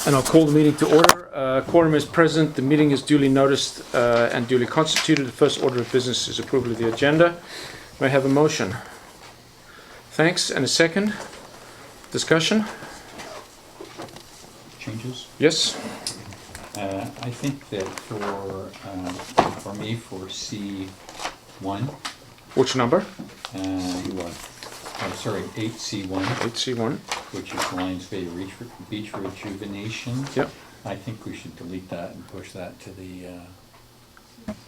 And I'll call the meeting to order. Quorum is present. The meeting is duly noticed and duly constituted. The first order of business is approval of the agenda. May I have a motion? Thanks. And a second? Discussion? Changes? Yes? I think that for me, for C1, Which number? I'm sorry, 8C1, 8C1. which is Lions Bay Beach Rejuvenation. Yep. I think we should delete that and push that to the,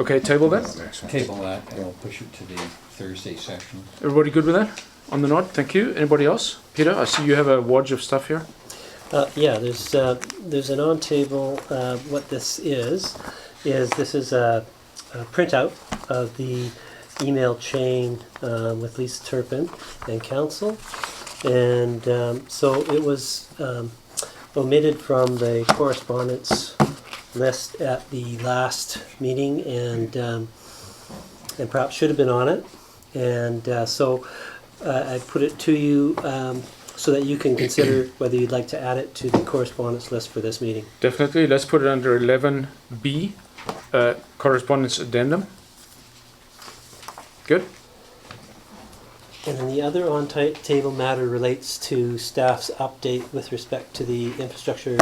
Okay, table that. table that, and we'll push it to the Thursday session. Everybody good with that? On the nod? Thank you. Anybody else? Peter, I see you have a wodge of stuff here. Yeah, there's an on table. What this is this is a printout of the email chain with Lisa Turpin and council, and so it was omitted from the correspondence list at the last meeting, and perhaps should have been on it, and so I put it to you. So that you can consider whether you'd like to add it to the correspondence list for this meeting. Definitely. Let's put it under 11B, correspondence addendum. Good. And then the other on-table matter relates to staff's update with respect to the infrastructure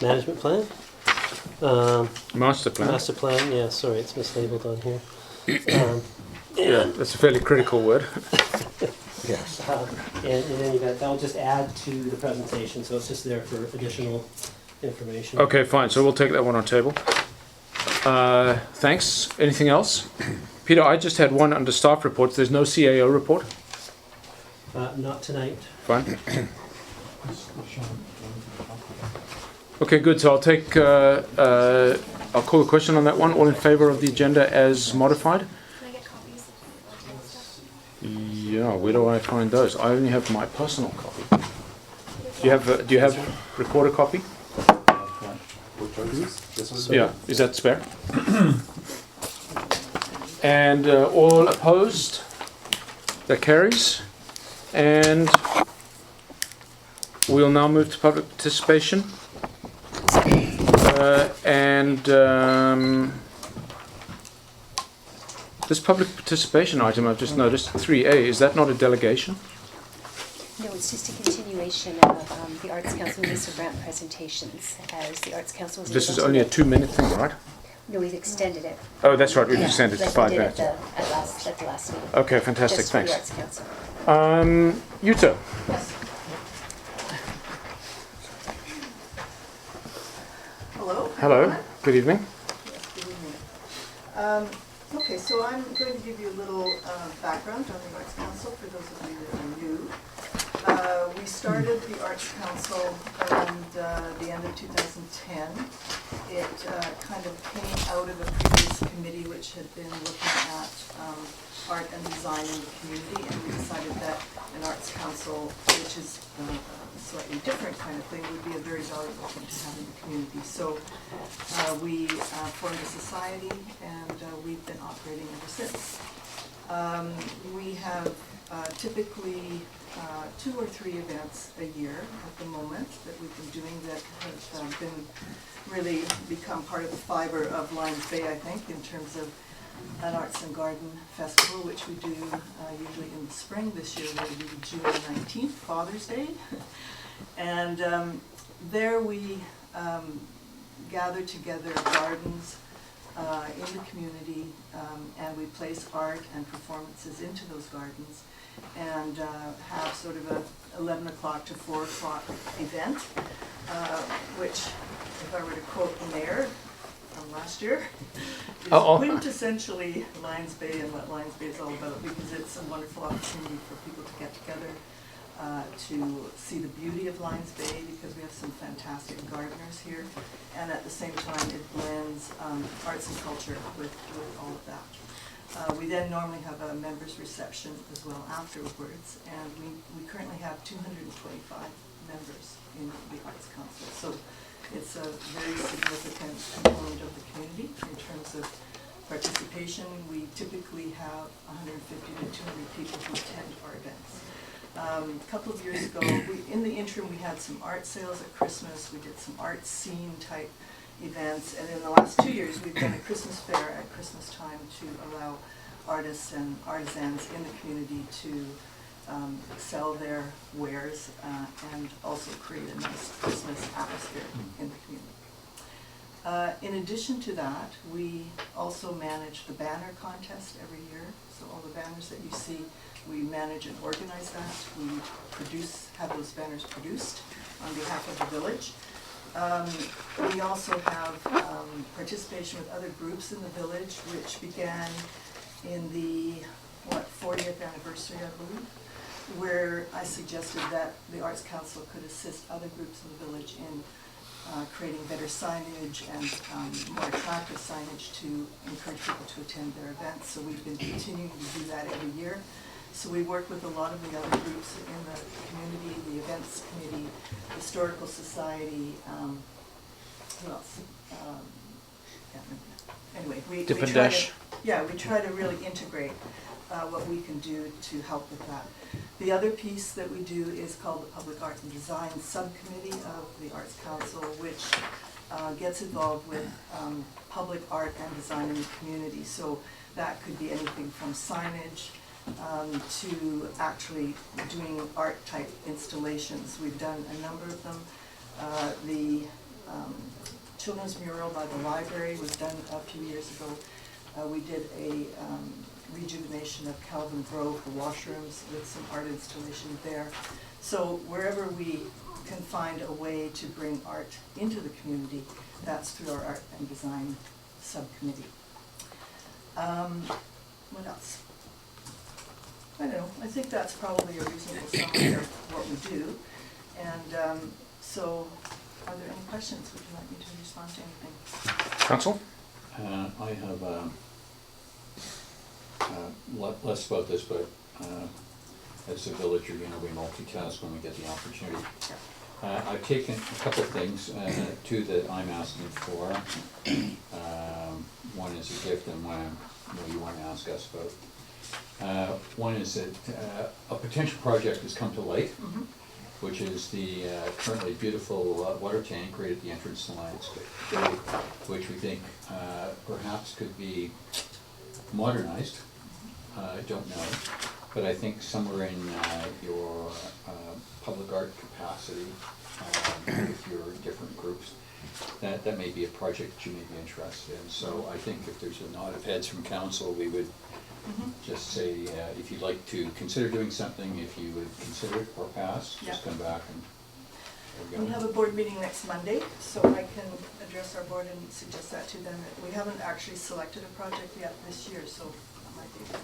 management plan. Master plan. Master plan, yeah, sorry, it's mislabeled on here. Yeah, that's a fairly critical word. Yes. And then that'll just add to the presentation, so it's just there for additional information. Okay, fine. So we'll take that one on table. Thanks. Anything else? Peter, I just had one under staff reports. There's no CAO report? Not tonight. Fine. Okay, good. So I'll take, I'll call a question on that one. All in favor of the agenda as modified? Yeah, where do I find those? I only have my personal copy. Do you have recorder copy? Yeah, is that spare? And all opposed? That carries. And we'll now move to public participation. This public participation item I've just noticed, 3A, is that not a delegation? No, it's just a continuation of the Arts Council Mesa Grant presentations, as the Arts Council was... This is only a 2-minute thing, right? No, we've extended it. Oh, that's right, we've extended it to 5 minutes. At the last meeting. Okay, fantastic, Just for the thanks. Arts Council. Yuta. Yes. Hello. Hello, good evening. Yes, good evening. Okay, so I'm going to give you a little background on the Arts Council for those of you that are new. We started the Arts Council around the end of 2010. It kind of came out of a previous committee which had been looking at art and design in the community, and we decided that an Arts Council, which is a slightly different kind of thing, would be a very valuable thing to have in the community. So we formed a society, and we've been operating ever since. We have typically 2 or 3 events a year at the moment that we've been doing that have been really become part of the fiber of Lions Bay, I think, in terms of an Arts and Garden Festival, which we do usually in the spring. This year we'll do June 19th, Father's Day. And there we gather together gardens in the community, and we place art and performances into those gardens, and have sort of a 11 o'clock to 4 o'clock event, which, if I were to quote the mayor from last year, is quintessentially Lions Bay and what Lions Bay is all about, because it's a wonderful opportunity for people to get together, to see the beauty of Lions Bay, because we have some fantastic gardeners here, and at the same time it blends arts and culture with all of that. We then normally have a members reception as well afterwards, and we currently have 225 members in the Arts Council. So it's a very significant component of the community in terms of participation. We typically have 150 to 200 people who attend our events. A couple of years ago, in the interim, we had some art sales at Christmas, we did some art scene type events, and in the last 2 years, we've done a Christmas fair at Christmas time to allow artists and artisans in the community to sell their wares and also create a nice Christmas atmosphere in the community. In addition to that, we also manage the banner contest every year. So all the banners that you see, we manage and organize that. We have those banners produced on behalf of the village. We also have participation with other groups in the village, which began in the 40th anniversary, I believe, where I suggested that the Arts Council could assist other groups in the village in creating better signage and more attractive signage to encourage people to attend their events. So we've been continuing to do that every year. So we work with a lot of the other groups in the community, the events committee, historical society, who else? Can't remember. Anyway, we try to really integrate what we can do to help with that. The other piece that we do is called the Public Art and Design Subcommittee of the Arts Council, which gets involved with public art and design in the community. So that could be anything from signage to actually doing art type installations. We've done a number of them. The children's mural by the library was done a few years ago. We did a rejuvenation of Calvin Grove, the washrooms, with some art installation there. So wherever we can find a way to bring art into the community, that's through our art and design subcommittee. What else? I don't know. I think that's probably a reasonable summary of what we do. And so, are there any questions? Would you like me to respond to anything? Council? I have less about this, but as a villager, you know, we multitask when we get the opportunity. I've taken a couple of things, two that I'm asking for. One is a gift and one you want to ask us about. One is that a potential project has come to light, which is the currently beautiful water tank right at the entrance to Lions Gate, which we think perhaps could be modernized. I don't know, but I think somewhere in your public art capacity with your different groups, that may be a project that you may be interested in. So I think if there's a nod of heads from council, we would just say if you'd like to consider doing something, if you would consider it or pass, just come back and there we We go. have a board meeting next Monday, so I can address our board and suggest that to them. We haven't actually selected a project yet this year, so that might be an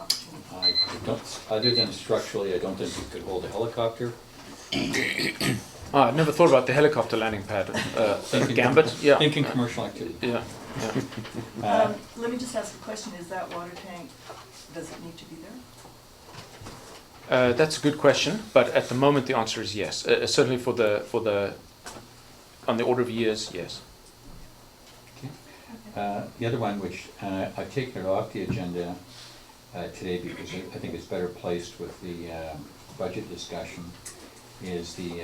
opportunity. I don't, other than structurally, I don't think you could hold a helicopter. I never thought about the helicopter landing pad. Gambit? Yeah. Thinking commercial activity. Yeah. Let me just ask a question. Is that water tank, does it need to be there? That's a good question, but at the moment the answer is yes. Certainly for the on the order of years, yes. Okay. The other one, which I've taken it off the agenda today because I think it's better placed with the budget discussion, is the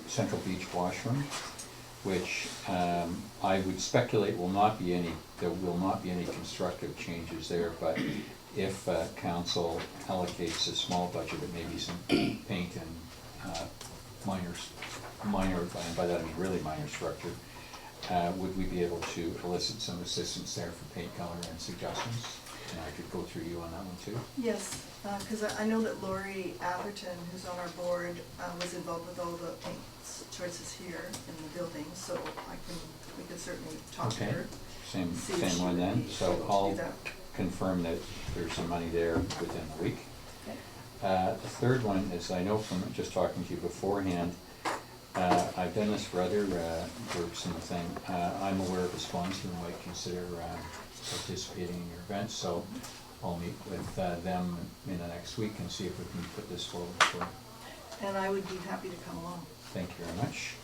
Central Beach washroom, which I would speculate there will not be any constructive changes there, but if council allocates a small budget, it may be some paint and minor, by that I mean really minor structure, would we be able to elicit some assistance there for paint color and suggestions? And I could go through you on that one too. Yes, because I know that Lori Atherton, who's on our board, was involved with all the paint choices here in the building, so we could certainly talk to her. Same See if she one would then. be So able to I'll do that. confirm that there's some money there within a week. Okay. The third one is, I know from just talking to you beforehand, I've done this for other groups and the thing. I'm aware of a sponsor who might consider participating in your event, so I'll meet with them in the next week and see if we can put this forward for you. And I would be happy to come along. Thank you very much.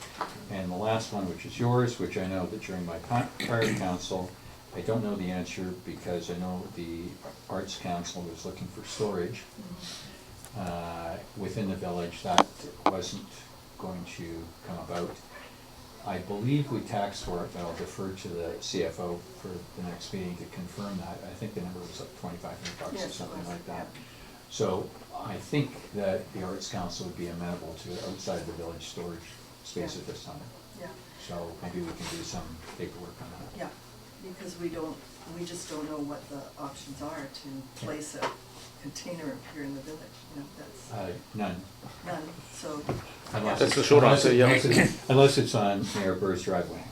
And the last one, which is yours, which I know that during my prior council, I don't know the answer because I know the Arts Council was looking for storage. within the village, that wasn't going to come about. I believe we taxed for it, but I'll defer to the CFO for the next meeting to confirm that. I think the number was like $2,500 Yes, or it something was, like that. yeah. So I think that the Arts Council would be amenable to outside the village storage space at this time. Yeah, So maybe we can do some paperwork on that. yeah, because we just don't know what the options are to place a container here in the village, you know, that's None. none, so. Unless That's it's- the short unless answer, it- yeah. Unless it's on Mayor Burr's driveway.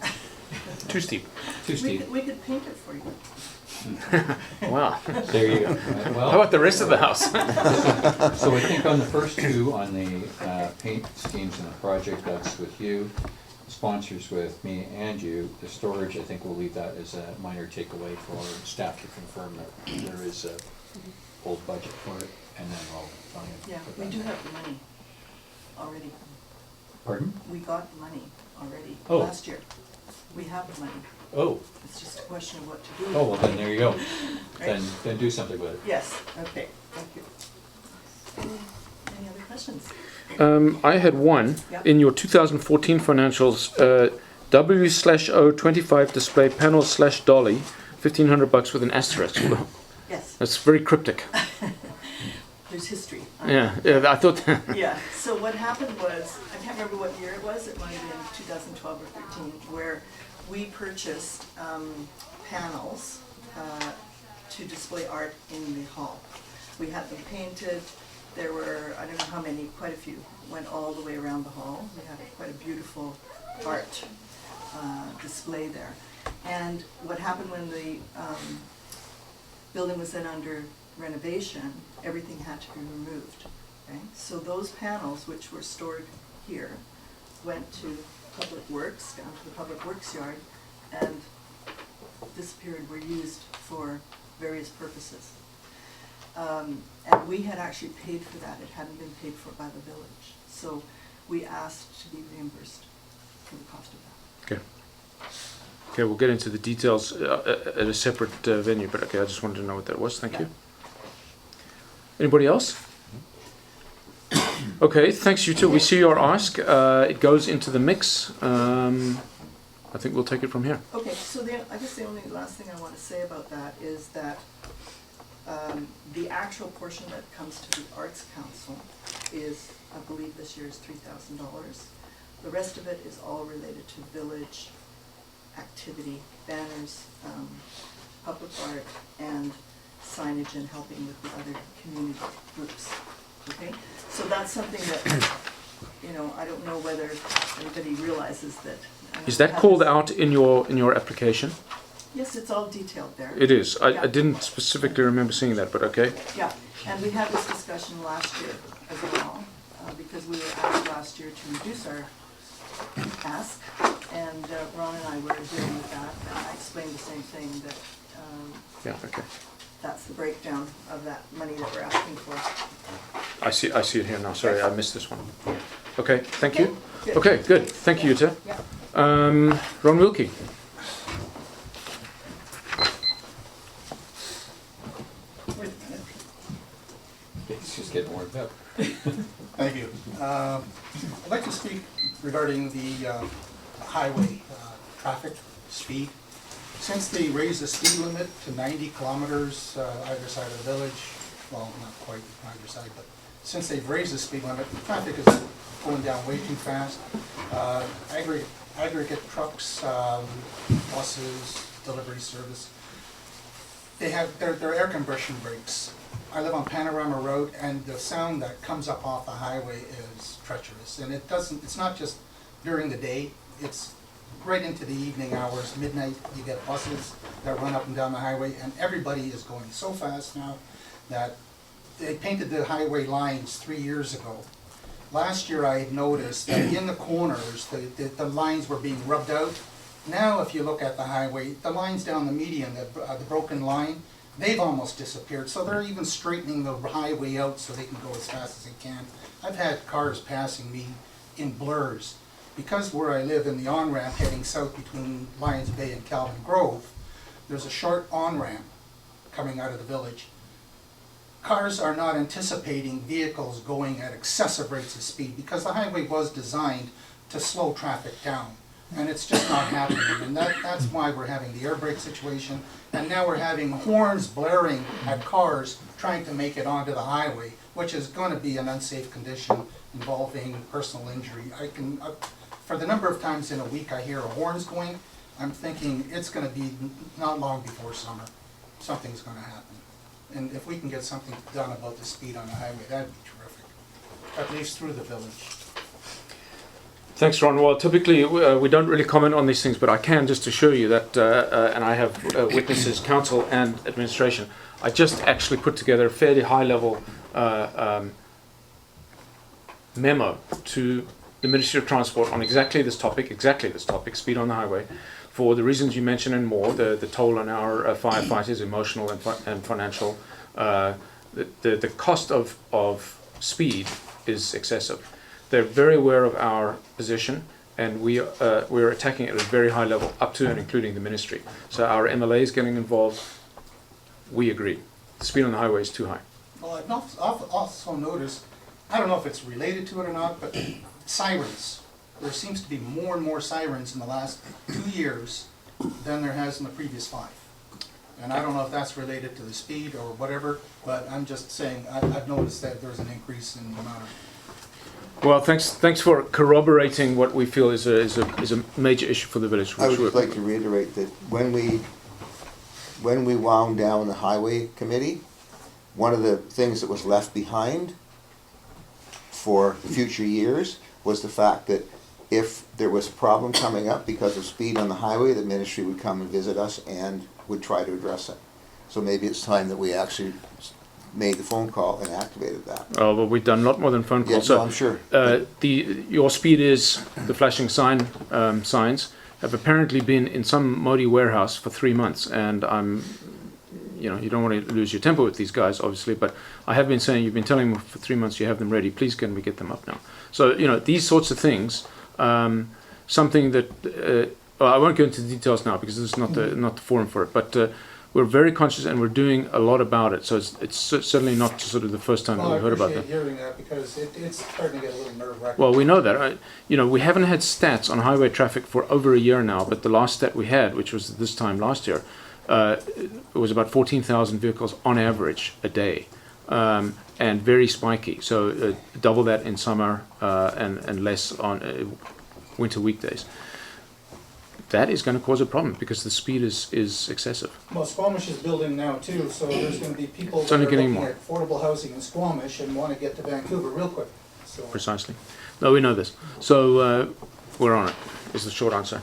Too steep. Too We steep. could, we could paint it for you. Wow. There you go. Well, How about the rest of the house? so I think on the first two, on the paint schemes and the project, that's with you. Sponsors with me and you. The storage, I think we'll leave that as a minor takeaway for staff to confirm that there is a old budget for it, and then we'll try and Yeah, put we that do in. have the money already. Pardon? We got the money already Oh. last year. We have the money. Oh, It's just a question of what to do. oh, well, then there you go. Right. Then do something with it. Yes, okay, thank you. Any other questions? I had one. Yep. In your 2014 financials, W/O25 display panel / dolly, $1,500 with an asterisk. Yes, That's very cryptic. there's history. Yeah, I thought. Yeah, so what happened was, I can't remember what year it was, it might have been 2012 or 13, where we purchased panels to display art in the hall. We had them painted, there were, I don't know how many, quite a few, went all the way around the hall. We had quite a beautiful art display there. And what happened when the building was then under renovation, everything had to be removed. Okay? So those panels, which were stored here, went to Public Works, down to the Public Works yard, and disappeared, were used for various purposes. And we had actually paid for that, it hadn't been paid for by the village. So we asked to be reimbursed for the cost of that. Okay. Okay, we'll get into the details at a separate venue, but okay, I just wanted to know what that was. Thank you. Anybody else? Okay, thanks you two. We see your ask. It goes into the mix. I think we'll take it from here. Okay, so I guess the only last thing I want to say about that is that the actual portion that comes to the Arts Council is, I believe this year is $3,000. The rest of it is all related to village activity, banners, public art, and signage and helping with the other community groups. Okay, so that's something that, you know, I don't know whether anybody realizes that. Is that called out in your application? Yes, it's all detailed there. It is. Yeah. I didn't specifically remember seeing that, but okay. Yeah, and we had this discussion last year as well, because we were asked last year to reduce our ask, and Ron and I were dealing with that, and I explained the same thing, that Yeah, okay. that's the breakdown of that money that we're asking for. I see it here now. Sorry, I missed this one. Okay, thank you. Good. Okay, good. Thank you, Jutta. Yeah. Ron Wilkie. It's just getting warmed up. Thank you. I'd like to speak regarding the highway traffic speed. Since they raised the speed limit to 90 kilometers either side of the village, well, not quite either side, but since they've raised the speed limit, the traffic is going down way too fast. Aggregate trucks, buses, delivery service, they have their air compression brakes. I live on Panorama Road, and the sound that comes up off the highway is treacherous. And it's not just during the day, it's right into the evening hours, midnight. You get buses that run up and down the highway, and everybody is going so fast now that they painted the highway lines 3 years ago. Last year I had noticed that in the corners, the lines were being rubbed out. Now if you look at the highway, the lines down the median, the broken line, they've almost disappeared. So they're even straightening the highway out so they can go as fast as they can. I've had cars passing me in blurs. Because where I live in the on-ramp heading south between Lions Bay and Calvin Grove, there's a short on-ramp coming out of the village. cars are not anticipating vehicles going at excessive rates of speed because the highway was designed to slow traffic down. And it's just not happening, and that's why we're having the air brake situation, and now we're having horns blaring at cars trying to make it onto the highway, which is going to be an unsafe condition involving personal injury. For the number of times in a week I hear horns going, I'm thinking it's going to be not long before summer. Something's going to happen. And if we can get something done about the speed on the highway, that'd be terrific, at least through the village. Thanks, Ron. Well, typically we don't really comment on these things, but I can just assure you that, and I have witnesses, council and administration, I just actually put together a fairly high-level memo to the Ministry of Transport on exactly this topic, speed on the highway, for the reasons you mentioned and more, the toll on our firefighters, emotional and financial. The cost of speed is excessive. They're very aware of our position, and we're attacking it at a very high level, up to and including the ministry. So our MLA is getting involved. We agree. The speed on the highway is too high. Well, I've also noticed, I don't know if it's related to it or not, but sirens. There seems to be more and more sirens in the last 2 years than there has in the previous 5. And I don't know if that's related to the speed or whatever, but I'm just saying I've noticed that there's an increase in the amount of. Well, thanks for corroborating what we feel is a major issue for the village. I would just like to reiterate that when we wound down the highway committee, one of the things that was left behind for future years was the fact that if there was a problem coming up because of speed on the highway, the ministry would come and visit us and would try to address it. So maybe it's time that we actually made the phone call and activated that. Oh, well, we've done a lot more than phone calls. Yeah, no, I'm sure. Your speed is, the flashing signs have apparently been in some Modi warehouse for 3 months, and you don't want to lose your temper with these guys, obviously, but I have been saying, you've been telling me for 3 months you have them ready. Please can we get them up now? So, these sorts of things, something that, well, I won't go into the details now because this is not the forum for it, but we're very conscious and we're doing a lot about it. So it's certainly not sort of the first time that we've heard about that. I appreciate hearing that because it's starting to get a little nerve-wracking. Well, we know that. We haven't had stats on highway traffic for over a year now, but the last stat we had, which was this time last year, it was about 14,000 vehicles on average a day, and very spiky. So double that in summer and less on winter weekdays. That is going to cause a problem because the speed is excessive. Well, Squamish is building now too, so there's going to be people It's that are only getting looking more. at affordable housing in Squamish and want to get to Vancouver real quick. So Precisely. No, we know this. So we're on it, is the short answer.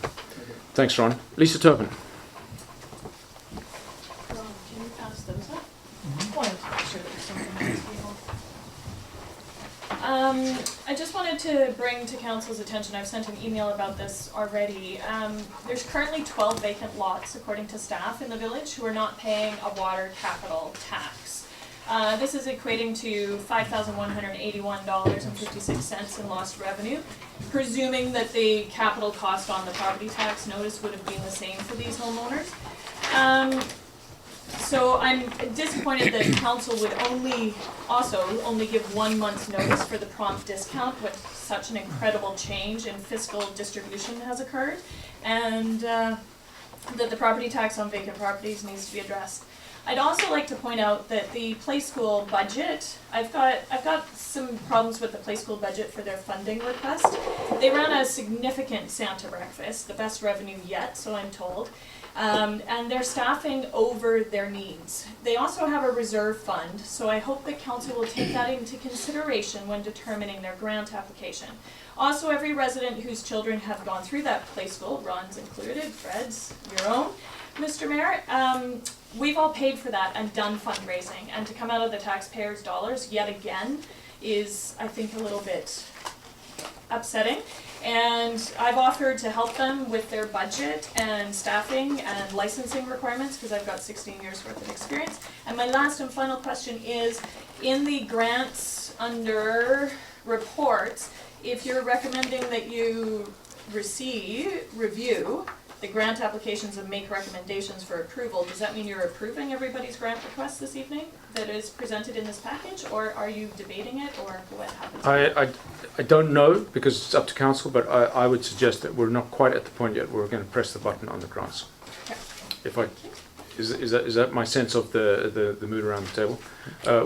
Thanks, Ron. Lisa Turpin. Can you pass those up? Wanted to make sure that there's something on the table. I just wanted to bring to council's attention, I've sent an email about this already. There's currently 12 vacant lots, according to staff in the village, who are not paying a water capital tax. This is equating to $5,181.56 in lost revenue, presuming that the capital cost on the property tax notice would have been the same for these homeowners. So I'm disappointed that council would only give 1 month's notice for the prompt discount when such an incredible change in fiscal distribution has occurred, and that the property tax on vacant properties needs to be addressed. I'd also like to point out that the play school budget, I've got some problems with the play school budget for their funding request. They ran a significant Santa breakfast, the best revenue yet, so I'm told. And they're staffing over their needs. They also have a reserve fund, so I hope that council will take that into consideration when determining their grant application. Also, every resident whose children have gone through that play school, Ron's included, Fred's, your own, Mr. Mayor, we've all paid for that and done fundraising, and to come out of the taxpayers' dollars yet again is, I think, a little bit upsetting. And I've offered to help them with their budget and staffing and licensing requirements because I've got 16 years worth of experience. And my last and final question is, in the grants under reports, if you're recommending that you review the grant applications and make recommendations for approval, does that mean you're approving everybody's grant request this evening that is presented in this package, or are you debating it, or what happens? I don't know, because it's up to council, but I would suggest that we're not quite at the point yet where we're going to press the button on the grants. Okay. If I, is that my sense of the mood around the table?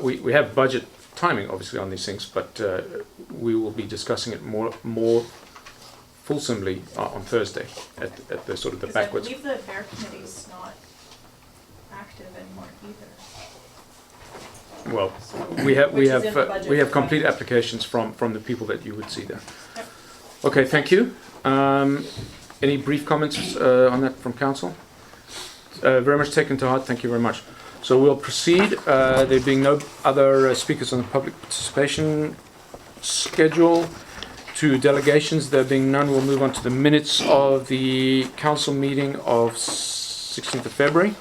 We have budget timing, obviously, on these things, but we will be discussing it more fulsomely on Thursday at the sort of the Because backwards. I believe the bear committee's not active anymore either. Well, So- we Which is in the have budget we have for complete finance. applications from the people that you would see there. Yep. Okay, thank you. Any brief comments on that from council? Very much taken to heart. Thank you very much. So we'll proceed. There being no other speakers on the public participation schedule. To delegations, there being none, we'll move on to the minutes of the council meeting of 16th of February.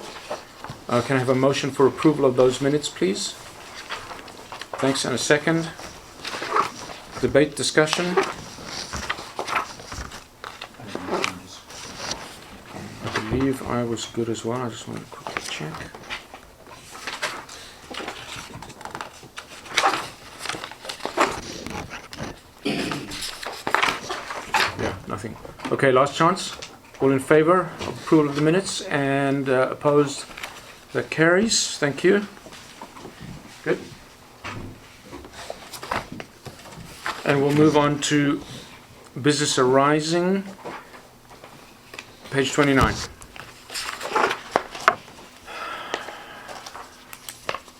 Can I have a motion for approval of those minutes, please? Thanks, and a second. Debate, discussion. I believe I was good as well. I just want to quickly check. Yeah, nothing. Okay, last chance. All in favour of approval of the minutes, and opposed? That carries. Thank you. Good. And we'll move on to business arising. Page 29.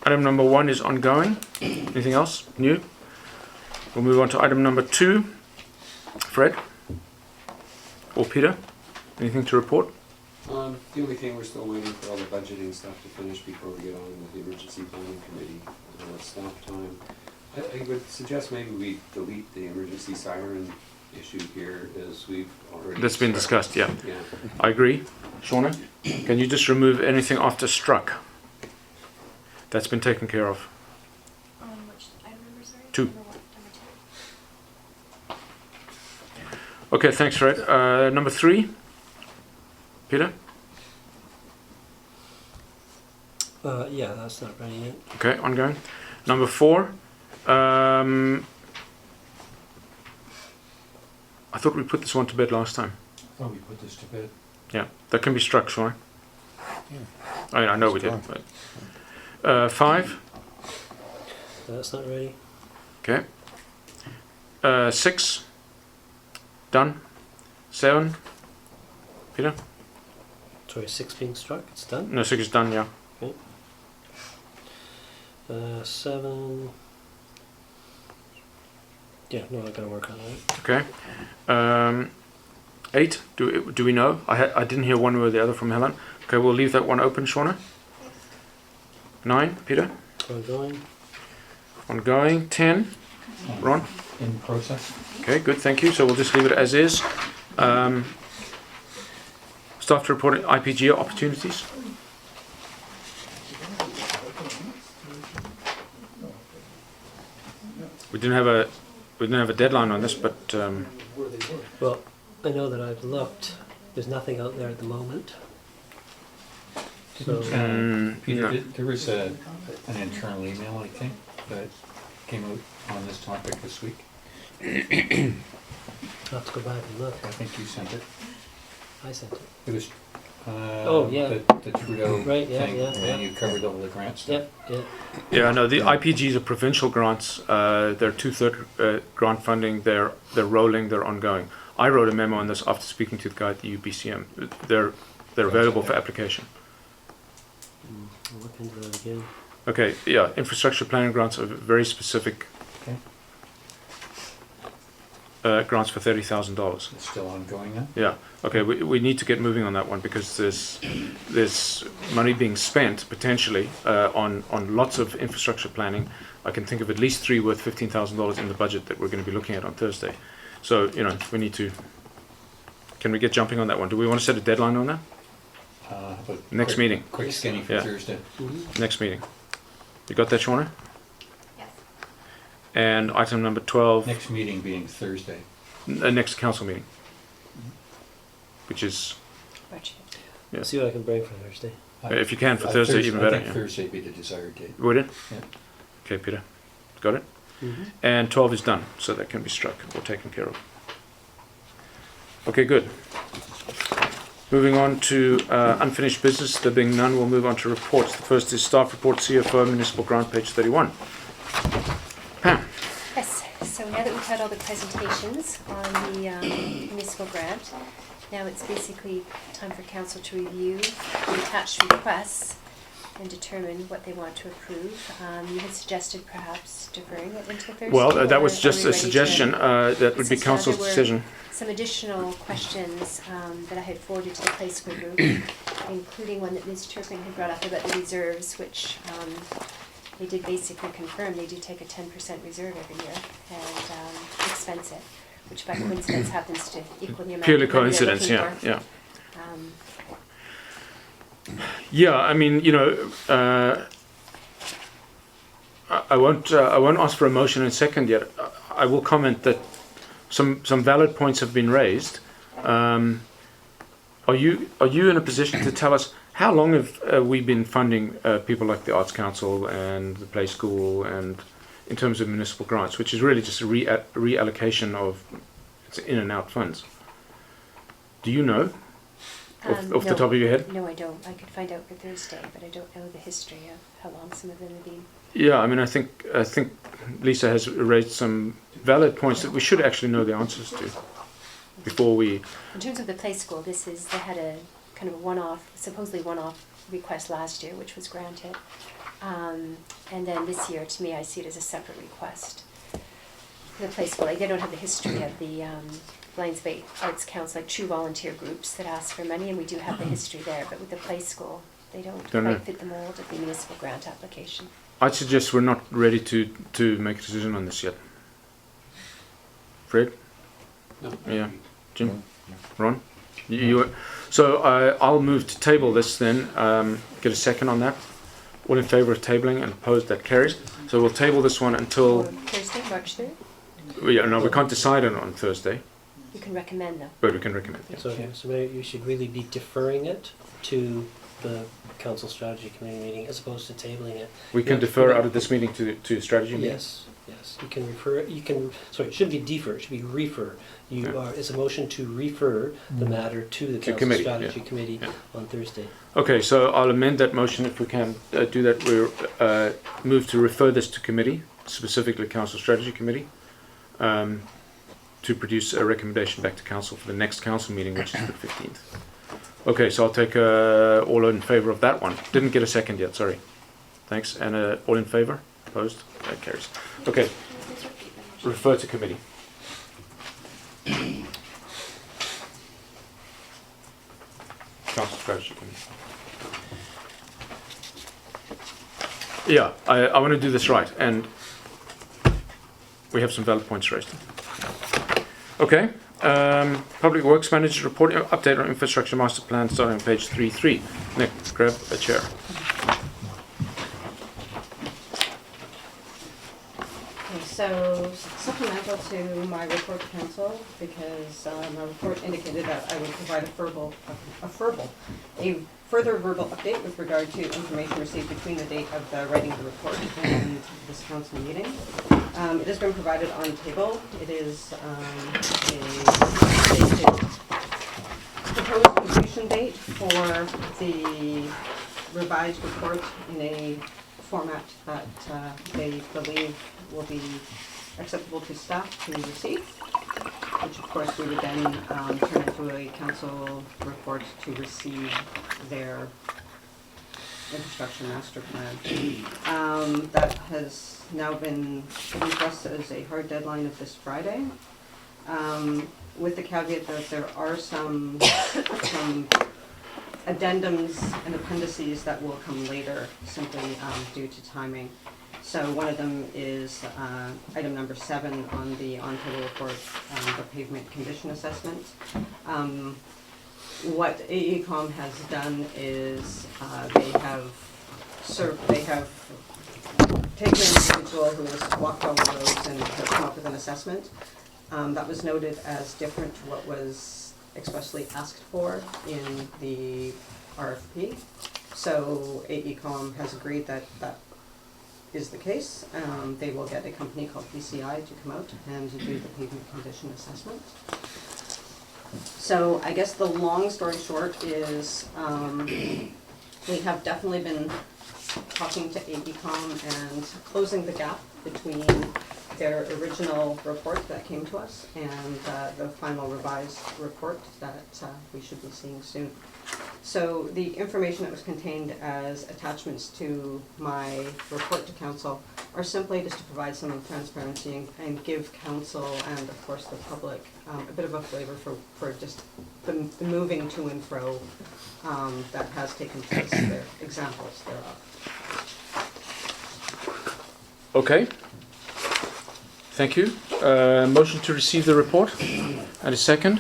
Item number 1 is ongoing. Anything else new? We'll move on to item number 2. Fred? Or Peter? Anything to report? The only thing, we're still waiting for all the budgeting stuff to finish before we get on with the emergency planning committee staff time. I would suggest maybe we delete the emergency siren issue here, as we've already... That's been started. discussed, yeah. Yeah. I agree. Shauna? Can you just remove anything after struck? That's been taken care of. Which item number, sorry? 2. Number what? Number 2? Okay, thanks, Fred. Number 3. Peter? Yeah, that's not ready yet. Okay, ongoing. Number 4. I thought we put this one to bed last time. I thought we put this to bed. Yeah, that can be struck, Shauna. Yeah. I know we did. But, 5. That's not ready. Okay. 6. Done. 7. Peter? Sorry, 6 being struck, it's done. No, 6 is done, yeah. 7. Yeah, no, I gotta work on that. Okay. 8. Do we know? I didn't hear one way or the other from Helen. Okay, we'll leave that one open, Shauna. 9. Peter? Ongoing. Ongoing. 10. Ron? In process. Okay, good, thank you. So we'll just leave it as is. Staff to report IPG opportunities. We didn't have a deadline on this, but Well, I know that I've looked. There's nothing out there at the moment. So, Peter, no. there was an internal email, I think, that came out on this topic this week. I'll have to go back and look. I think you sent it. I sent it. It was Oh, yeah. the Trudeau Right, yeah, thing, yeah, and yeah. you covered all the grant stuff. Yep, yep. yeah, no, the IPGs are provincial grants. They're 2/3 grant funding. They're rolling. They're ongoing. I wrote a memo on this after speaking to the guy at the UBCM. They're available for application. I'll look into that again. Okay, yeah, infrastructure planning grants are very specific. Okay. Grants for $30,000. It's still ongoing then? Yeah. Okay. We need to get moving on that one because there's money being spent potentially on lots of infrastructure planning. I can think of at least 3 worth $15,000 in the budget that we're going to be looking at on Thursday. So we need to. Can we get jumping on that one? Do we want to set a deadline on that? But Next meeting. Quick skinny for Yeah. Thursday. Next meeting. You got that, Shauna? Yes. And item number 12. Next meeting being Thursday. Next council meeting, which is March 5th. Yeah. See what I can bring for Thursday. If you can for Thursday, even better. I think Yeah. Thursday would be the desired date. Would it? Yeah. Okay, Peter. Got it? Mm-hmm. And 12 is done, so that can be struck or taken care of. Okay, good. Moving on to unfinished business. There being none, we'll move on to reports. The first is staff report, CFO, municipal grant, page 31. Pam. Yes, so now that we've had all the presentations on the municipal grant, now it's basically time for council to review the attached requests and determine what they want to approve. You had suggested perhaps deferring it into Thursday. Well, that or was are just we a ready to- suggestion. That would be Since, council's there were decision. Some additional questions that I had forwarded to the play school group, including one that Ms. Turpin had brought up about the reserves, which they did basically confirm they do take a 10% reserve every year and expense it, which by coincidence happens to equal the amount Purely of money they're coincidence, looking yeah, for. yeah. Um, Yeah, I mean, you know, I won't ask for a motion in a second yet. I will comment that some valid points have been raised. Are you in a position to tell us how long have we been funding people like the Arts Council and the Play School, and in terms of municipal grants, which is really just a reallocation of it's in and out funds? Do you know off the no. top of your head? No, I don't. I could find out for Thursday, but I don't know the history of how long some of them have been. Yeah, I mean, I think Lisa has raised some valid points that we should actually know the answers to before we. In terms of the play school, they had a kind of a one-off, supposedly one-off request last year, which was granted. And then this year, to me, I see it as a separate request. The play school, like, they don't have the history of the Lions Bay Arts Council, like true volunteer groups that ask for money, and we do have the history there. But with the play school, they don't Don't know. quite fit the mold of the municipal grant application. I'd suggest we're not ready to make a decision on this yet. Fred? No. Yeah. Jim? Ron? So I'll move to table this then. Get a second on that. All in favour of tabling and opposed, that carries. So we'll table this one Or until. Thursday, March 3rd? Yeah, no, we can't decide on Thursday, You can recommend, though. but we can recommend. Yeah. So maybe you should really be deferring it to the council strategy committee meeting as opposed to tabling it. We can Yeah. defer out of this meeting to strategy meeting. Yes, yes. You can refer. Sorry, it shouldn't be defer. It should be refer. It's a motion to refer the matter to the council committee, strategy yeah. committee Yeah. on Thursday. Okay, so I'll amend that motion if we can do that. We'll move to refer this to committee, specifically Council Strategy Committee, to produce a recommendation back to council for the next council meeting, which is the 15th. Okay, so I'll take all in favour of that one. Didn't get a second yet, sorry. Thanks. And all in favour? Opposed? That carries. Okay, refer to committee. Council Strategy Committee. Yeah, I want to do this right, and we have some valid points raised. Okay, Public Works Manager report, update on infrastructure master plan, starting on page 3.3. Nick, grab a chair. Okay, so supplemental to my report to council, because my report indicated that I would provide a further verbal update with regard to information received between the date of the writing of the report and this council meeting. It has been provided on the table. It is a proposed completion date for the revised report in a format that they believe will be acceptable to staff to receive, which of course we would then turn into a council report to receive their infrastructure master plan. That has now been given to us as a hard deadline of this Friday, with the caveat that there are some addendums and appendices that will come later, simply due to timing. So one of them is item number 7 on the on-table report, the pavement condition assessment. What AECOM has done is they have taken an individual who has walked all the roads and has come up with an assessment that was noted as different to what was expressly asked for in the RFP. So AECom has agreed that that is the case. They will get a company called PCI to come out and do the pavement condition assessment. So I guess the long story short is we have definitely been talking to AECom and closing the gap between their original report that came to us and the final revised report that we should be seeing soon. So the information that was contained as attachments to my report to council are simply just to provide some transparency and give council and of course the public a bit of a flavor for just the moving to and fro that has taken place there, examples thereof. Okay. Thank you. Motion to receive the report. And a second.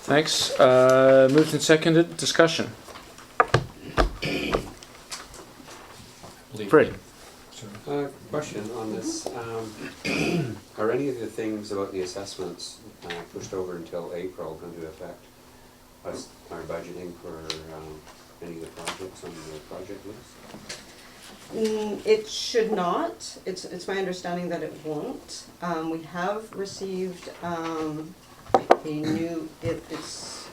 Thanks. Moved and seconded. Discussion. Fred. Question on this. Are any of the things about the assessments pushed over until April going to affect us, our budgeting for any of the projects on the project list? It should not. It's my understanding that it won't. We have received a new, it's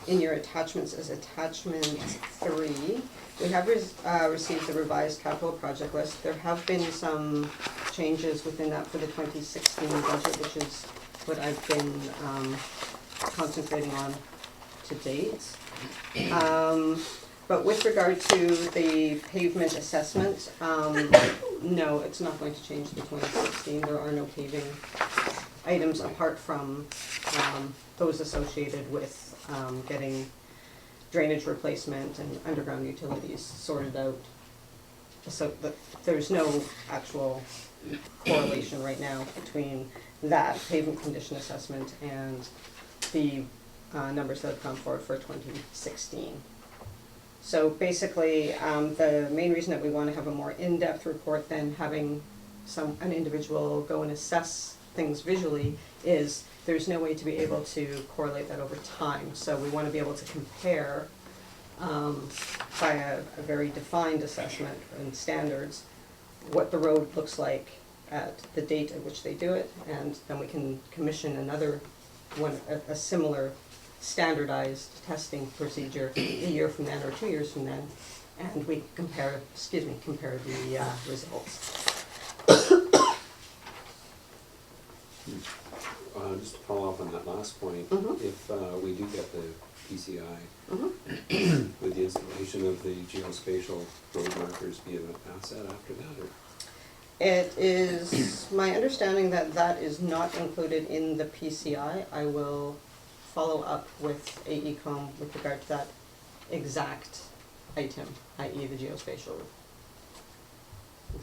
in your attachments as attachment 3. We have received the revised capital project list. There have been some changes within that for the 2016 budget, which is what I've been concentrating on to date. But with regard to the pavement assessment, no, it's not going to change the 2016. There are no paving items apart from those associated with getting drainage replacement and underground utilities sorted out. So there's no actual correlation right now between that pavement condition assessment and the numbers that have come forward for 2016. So basically, the main reason that we want to have a more in-depth report than having an individual go and assess things visually is there's no way to be able to correlate that over time. So we want to be able to compare by a very defined assessment and standards what the road looks like at the date at which they do it, and then we can commission another one, a similar standardized testing procedure a year from then or 2 years from then, and we compare the results. Just to follow up on that last point, if we do get the PCI, would the installation of the geospatial road markers be an asset after that? Or? It is my understanding that that is not included in the PCI. I will follow up with AECom with regard to that exact item, i.e. the geospatial,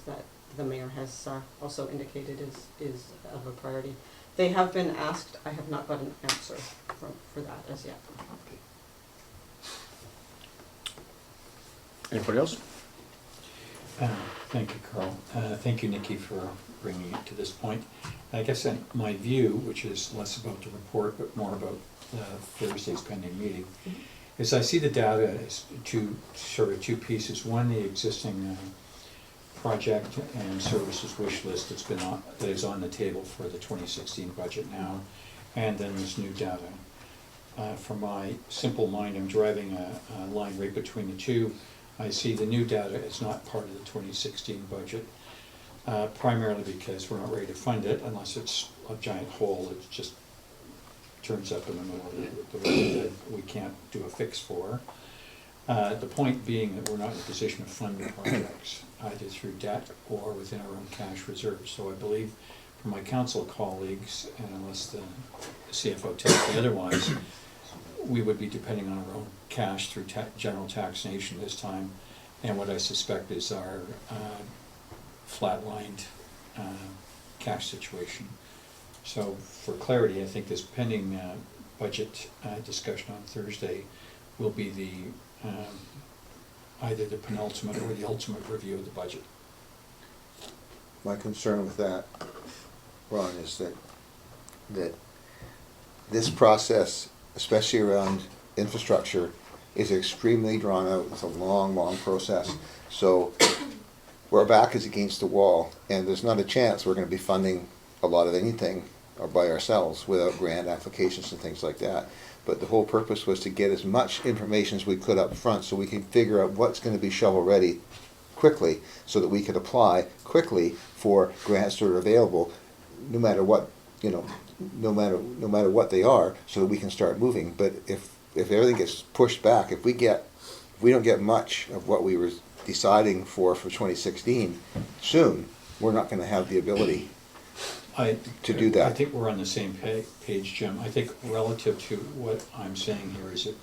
that the mayor has also indicated is of a priority. They have been asked. I have not got an answer for that as yet. Anybody else? Thank you, Carl. Thank you, Nikki, for bringing it to this point. I guess my view, which is less about the report but more about Thursday's pending meeting, is I see the data as two pieces. One, the existing project and services wish list that is on the table for the 2016 budget now, and then this new data. From my simple mind, I'm driving a line right between the two. I see the new data is not part of the 2016 budget, primarily because we're not ready to fund it unless it's a giant hole that just turns up in the middle of the road that we can't do a fix for. The point being that we're not in a position to fund the projects, either through debt or within our own cash reserves. So I believe from my council colleagues, and unless the CFO tells me otherwise, we would be depending on our own cash through general taxation this time, and what I suspect is our flatlined cash situation. So for clarity, I think this pending budget discussion on Thursday will be the either the penultimate or the ultimate review of the budget. My concern with that, Ron, is that this process, especially around infrastructure, is extremely drawn out. It's a long, long process. So our back is against the wall, and there's not a chance we're going to be funding a lot of anything or by ourselves without grant applications and things like that. But the whole purpose was to get as much information as we could up front so we can figure out what's going to be shovel ready quickly, so that we could apply quickly for grants that are available, no matter what, you know, no matter what they are, so that we can start moving. But if everything gets pushed back, if we don't get much of what we were deciding for 2016 soon, we're not going to have the ability to do that. I think we're on the same page, Jim. I think relative to what I'm saying here is that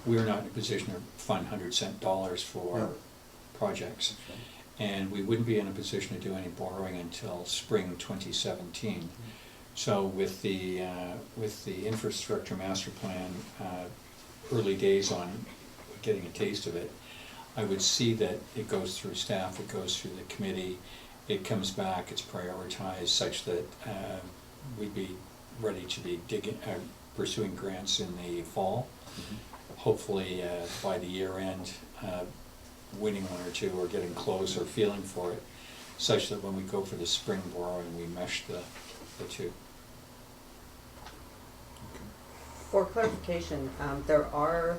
we're not in a position to fund $100 for No. projects. And we wouldn't be in a position to do any borrowing until spring 2017. So with the infrastructure master plan, early days on getting a taste of it, I would see that it goes through staff, it goes through the committee, it comes back, it's prioritized such that we'd be ready to be pursuing grants in the fall. Hopefully by the year end, winning one or two or getting close or feeling for it, such that when we go for the spring borrowing, we mesh the two. For clarification, there are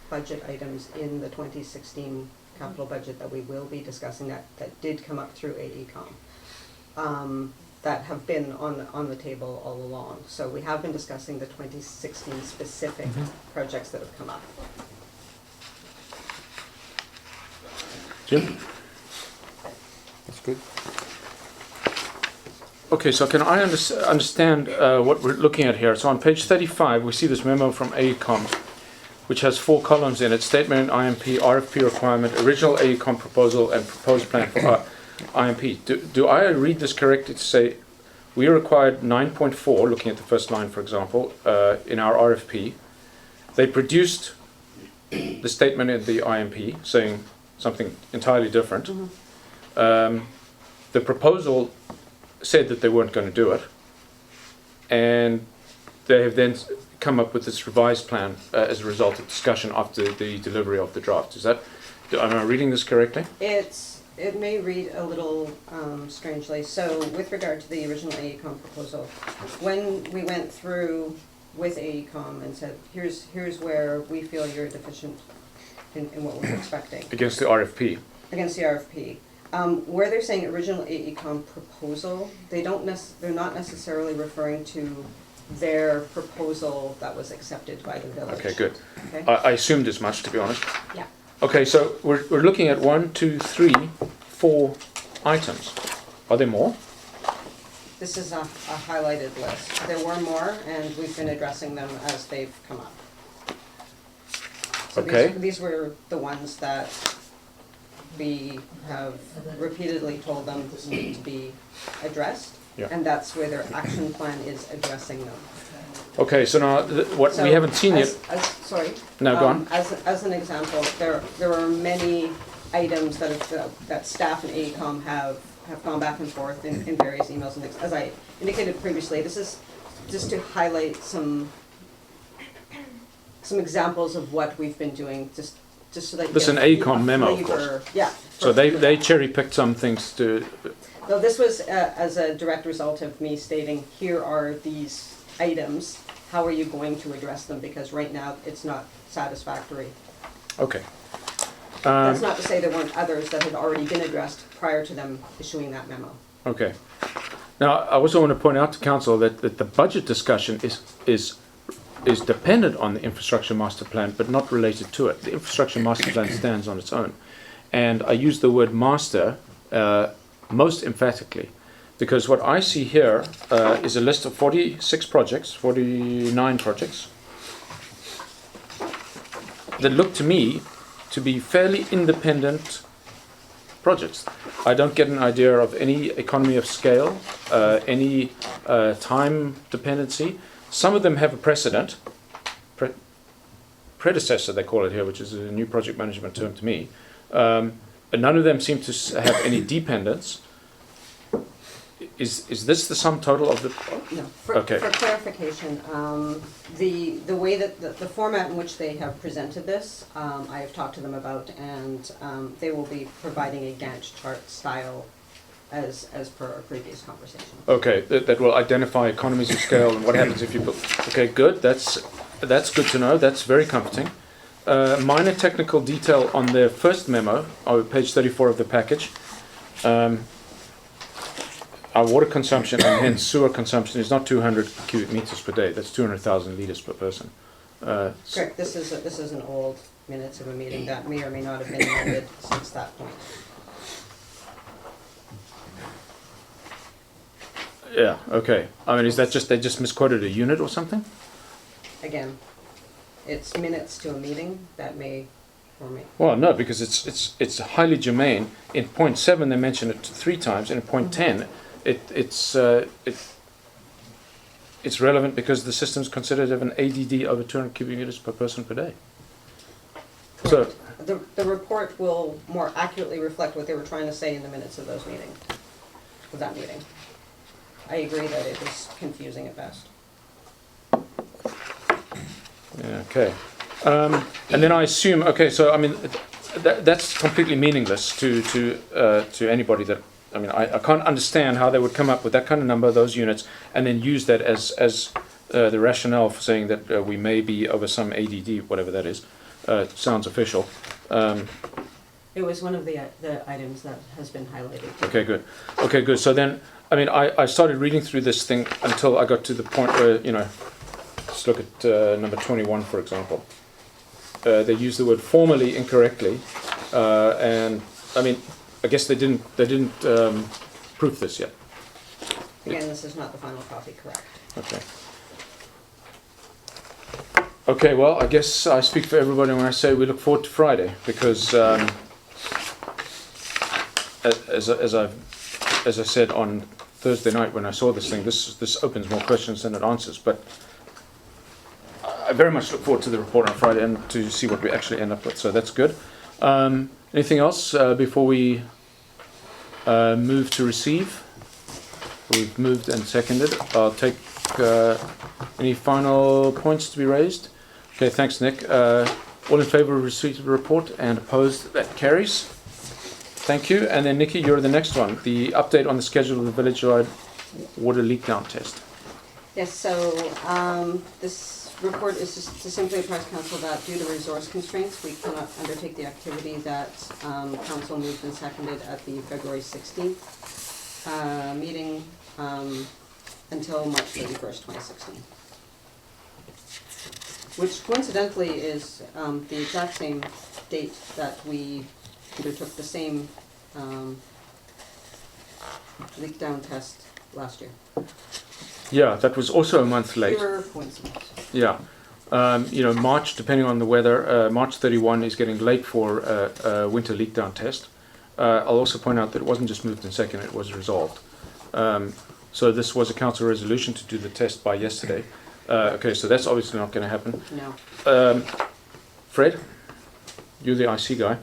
budget items in the 2016 capital budget that we will be discussing that did come up through AECom, that have been on the table all along. So we have been discussing the 2016 specific projects that have come up. Jim? That's good. Okay, so can I understand what we're looking at here? So on page 35, we see this memo from AECom, which has 4 columns in it: statement, IMP, RFP requirement, original AECom proposal, and proposed plan for IMP. Do I read this correctly to say we required 9.4, looking at the first line, for example, in our RFP? They produced the statement in the IMP saying something entirely different. The proposal said that they weren't going to do it, and they have then come up with this revised plan as a result of discussion after the delivery of the draft. Am I reading this correctly? It may read a little strangely. So with regard to the original AECom proposal, when we went through with AECom and said, here's where we feel you're deficient in what we're expecting. Against the RFP. Against the RFP. Where they're saying original AECom proposal, they're not necessarily referring to their proposal that was accepted by the village. Okay, good. Okay? I assumed as much, to be honest. Yeah. Okay, so we're looking at 1, 2, 3, 4 items. Are there more? This is a highlighted list. There were more, and we've been addressing them as they've come up. So Okay. these were the ones that we have repeatedly told them need to be addressed. Yeah. And that's where their action plan is addressing them. Okay, so now what So we haven't seen yet. Sorry. No, go on. As an example, there are many items that staff and AECom have gone back and forth in various emails and things. As I indicated previously, this is just to highlight some examples of what we've been doing, just so that you This is get an AECom memo, of flavor. course. Yeah. So they cherry picked some things to. No, this was as a direct result of me stating, here are these items, how are you going to address them? Because right now, it's not satisfactory. Okay. That's not to say there weren't others that had already been addressed prior to them issuing that memo. Okay. Now, I also want to point out to council that the budget discussion is dependent on the infrastructure master plan, but not related to it. The infrastructure master plan stands on its own. And I use the word master most emphatically, because what I see here is a list of 49 projects, that look to me to be fairly independent projects. I don't get an idea of any economy of scale, any time dependency. Some of them have a precedent, predecessor they call it here, which is a new project management term to me. But none of them seem to have any dependence. is this the sum total of the? No, for Okay. clarification, the way that, the format in which they have presented this, I have talked to them about, and they will be providing a Gantt chart style as per our previous conversation. Okay, that will identify economies of scale and what happens if you put. Okay, good. That's good to know. That's very comforting. Minor technical detail on their first memo, page 34 of the package. Our water consumption and hence sewer consumption is not 200 cubic meters per day. That's 200,000 liters per person. Correct, this is an old minutes of a meeting that may or may not have been amended since that point. Yeah. Okay. I mean, is that just they just misquoted a unit or something? Again, it's minutes to a meeting that may or may. Well, no, because it's highly germane. In point 7, they mention it 3 times, and in point 10, it's relevant because the system's considered to have an ADD over 200 cubic meters per person per day. So The report will more accurately reflect what they were trying to say in the minutes of those meetings, of that meeting. I agree that it was confusing at best. yeah, okay, and then I assume so I mean that's completely meaningless to anybody that. I mean, I can't understand how they would come up with that kind of number, those units, and then use that as the rationale for saying that we may be over some ADD, whatever that is. Sounds official. It was one of the items that has been highlighted. Okay, good. Okay, good. So then, I mean, I started reading through this thing until I got to the point where, let's look at number 21, for example. They use the word formally incorrectly, and I mean, I guess they didn't proof this yet. Again, this is not the final copy, correct? Okay. Okay, well, I guess I speak for everybody when I say we look forward to Friday, because as I said on Thursday night when I saw this thing, this opens more questions than it answers. But I very much look forward to the report on Friday and to see what we actually end up with. So that's good. Anything else before we move to receive? We've moved and seconded. I'll take any final points to be raised. Okay, thanks, Nick. All in favour of receipt of the report and opposed? That carries. Thank you. And then, Nikki, you're the next one. The update on the schedule of the village-wide water leak down test. Yes, so this report is just to simply apprise council that due to resource constraints, we cannot undertake the activity that council moved and seconded at the February 16th meeting until March 31st, 2016. Which coincidentally is the exact same date that we undertook the same leak down test last year. Yeah, that was also a month late. Pure coincidence. Yeah. March, depending on the weather, March 31 is getting late for a winter leak down test. I'll also point out that it wasn't just moved and seconded, it was resolved. So this was a council resolution to do the test by yesterday. Okay, so that's obviously not going to happen. No. Fred, you're the IC guy.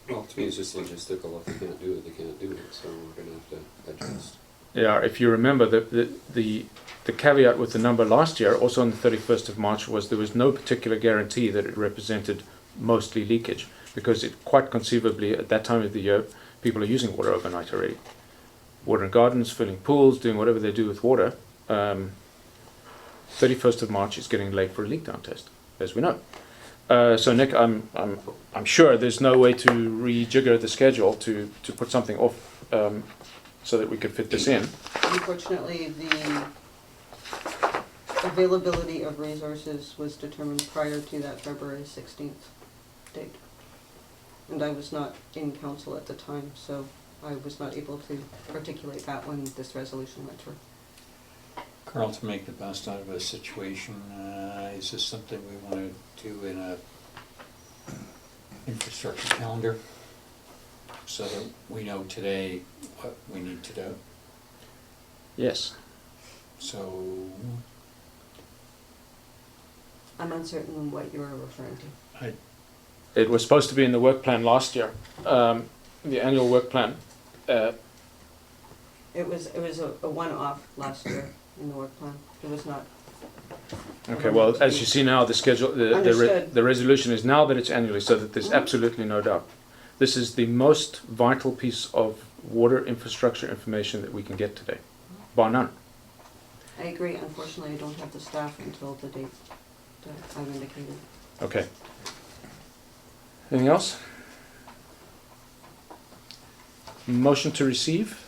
Well, to me, it's just logistical. If they can't do it, they can't do it. So we're going to have to adjust. Yeah, if you remember, the caveat with the number last year, also on the 31st of March, was there was no particular guarantee that it represented mostly leakage, because it quite conceivably, at that time of the year, people are using water overnight already. Water in gardens, filling pools, doing whatever they do with water. 31st of March is getting late for a leak down test, as we know. So Nick, I'm sure there's no way to rejigger the schedule to put something off so that we could fit this in. Unfortunately, the availability of resources was determined prior to that February 16th date. And I was not in council at the time, so I was not able to articulate that when this resolution went through. Carl, to make the best out of a situation, is this something we want to do in a infrastructure calendar so that we know today what we need to do? Yes. So, I'm uncertain on what you are referring to. It was supposed to be in the work plan last year, the annual work plan. It was a one-off last year in the work plan. It was not. Okay, well, as you see now, the schedule, Understood. the resolution is now that it's annually, so that there's absolutely no doubt. This is the most vital piece of water infrastructure information that we can get today, bar none. I agree. Unfortunately, I don't have the staff until the date that I've indicated. Okay. Anything else? Motion to receive,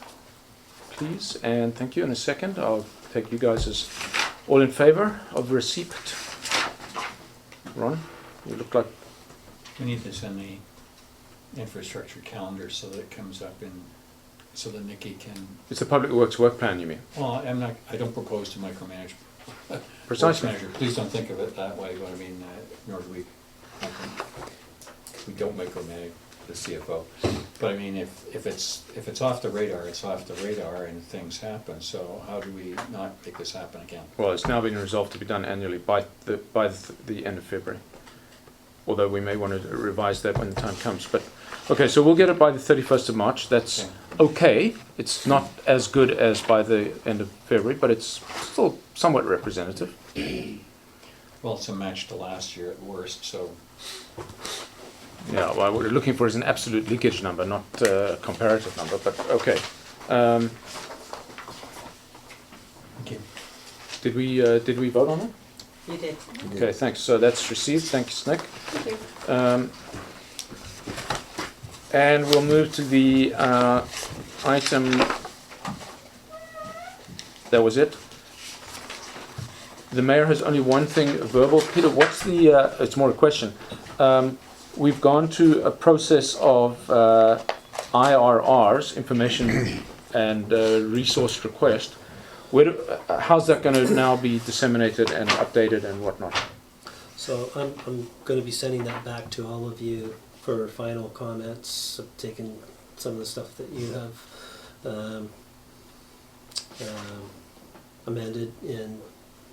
please, and thank you. In a second, I'll take you guys as all in favor of receipt. Ron, you look like, We need this in the infrastructure calendar so that it comes up in, so that Nikki can, it's a public works work plan, you mean? well, I don't propose to micromanage. Precisely. Works manager. Please don't think of it that way, but I mean, nor do we. We don't micromanage the CFO. But I mean, if it's off the radar, it's off the radar and things happen, so how do we not make this happen again? Well, it's now been resolved to be done annually by the end of February. Although we may want to revise that when the time comes. But okay, so we'll get it by the 31st of March. That's okay. It's not as good as by the end of February, but it's still somewhat representative. Well, it's a match to last year at worst, so. Yeah, well, what we're looking for is an absolute leakage number, not a comparative number, but okay. Okay. Did we vote on it? You did. Okay, thanks. So that's received. Thank you, Snick. Thank you. And we'll move to the item. That was it. The mayor has only one thing verbal. Peter, what's the? It's more a question. We've gone to a process of IRRs, information and resource request. How's that going to now be disseminated and updated and whatnot? So I'm going to be sending that back to all of you for final comments. I've taken some of the stuff that you have amended and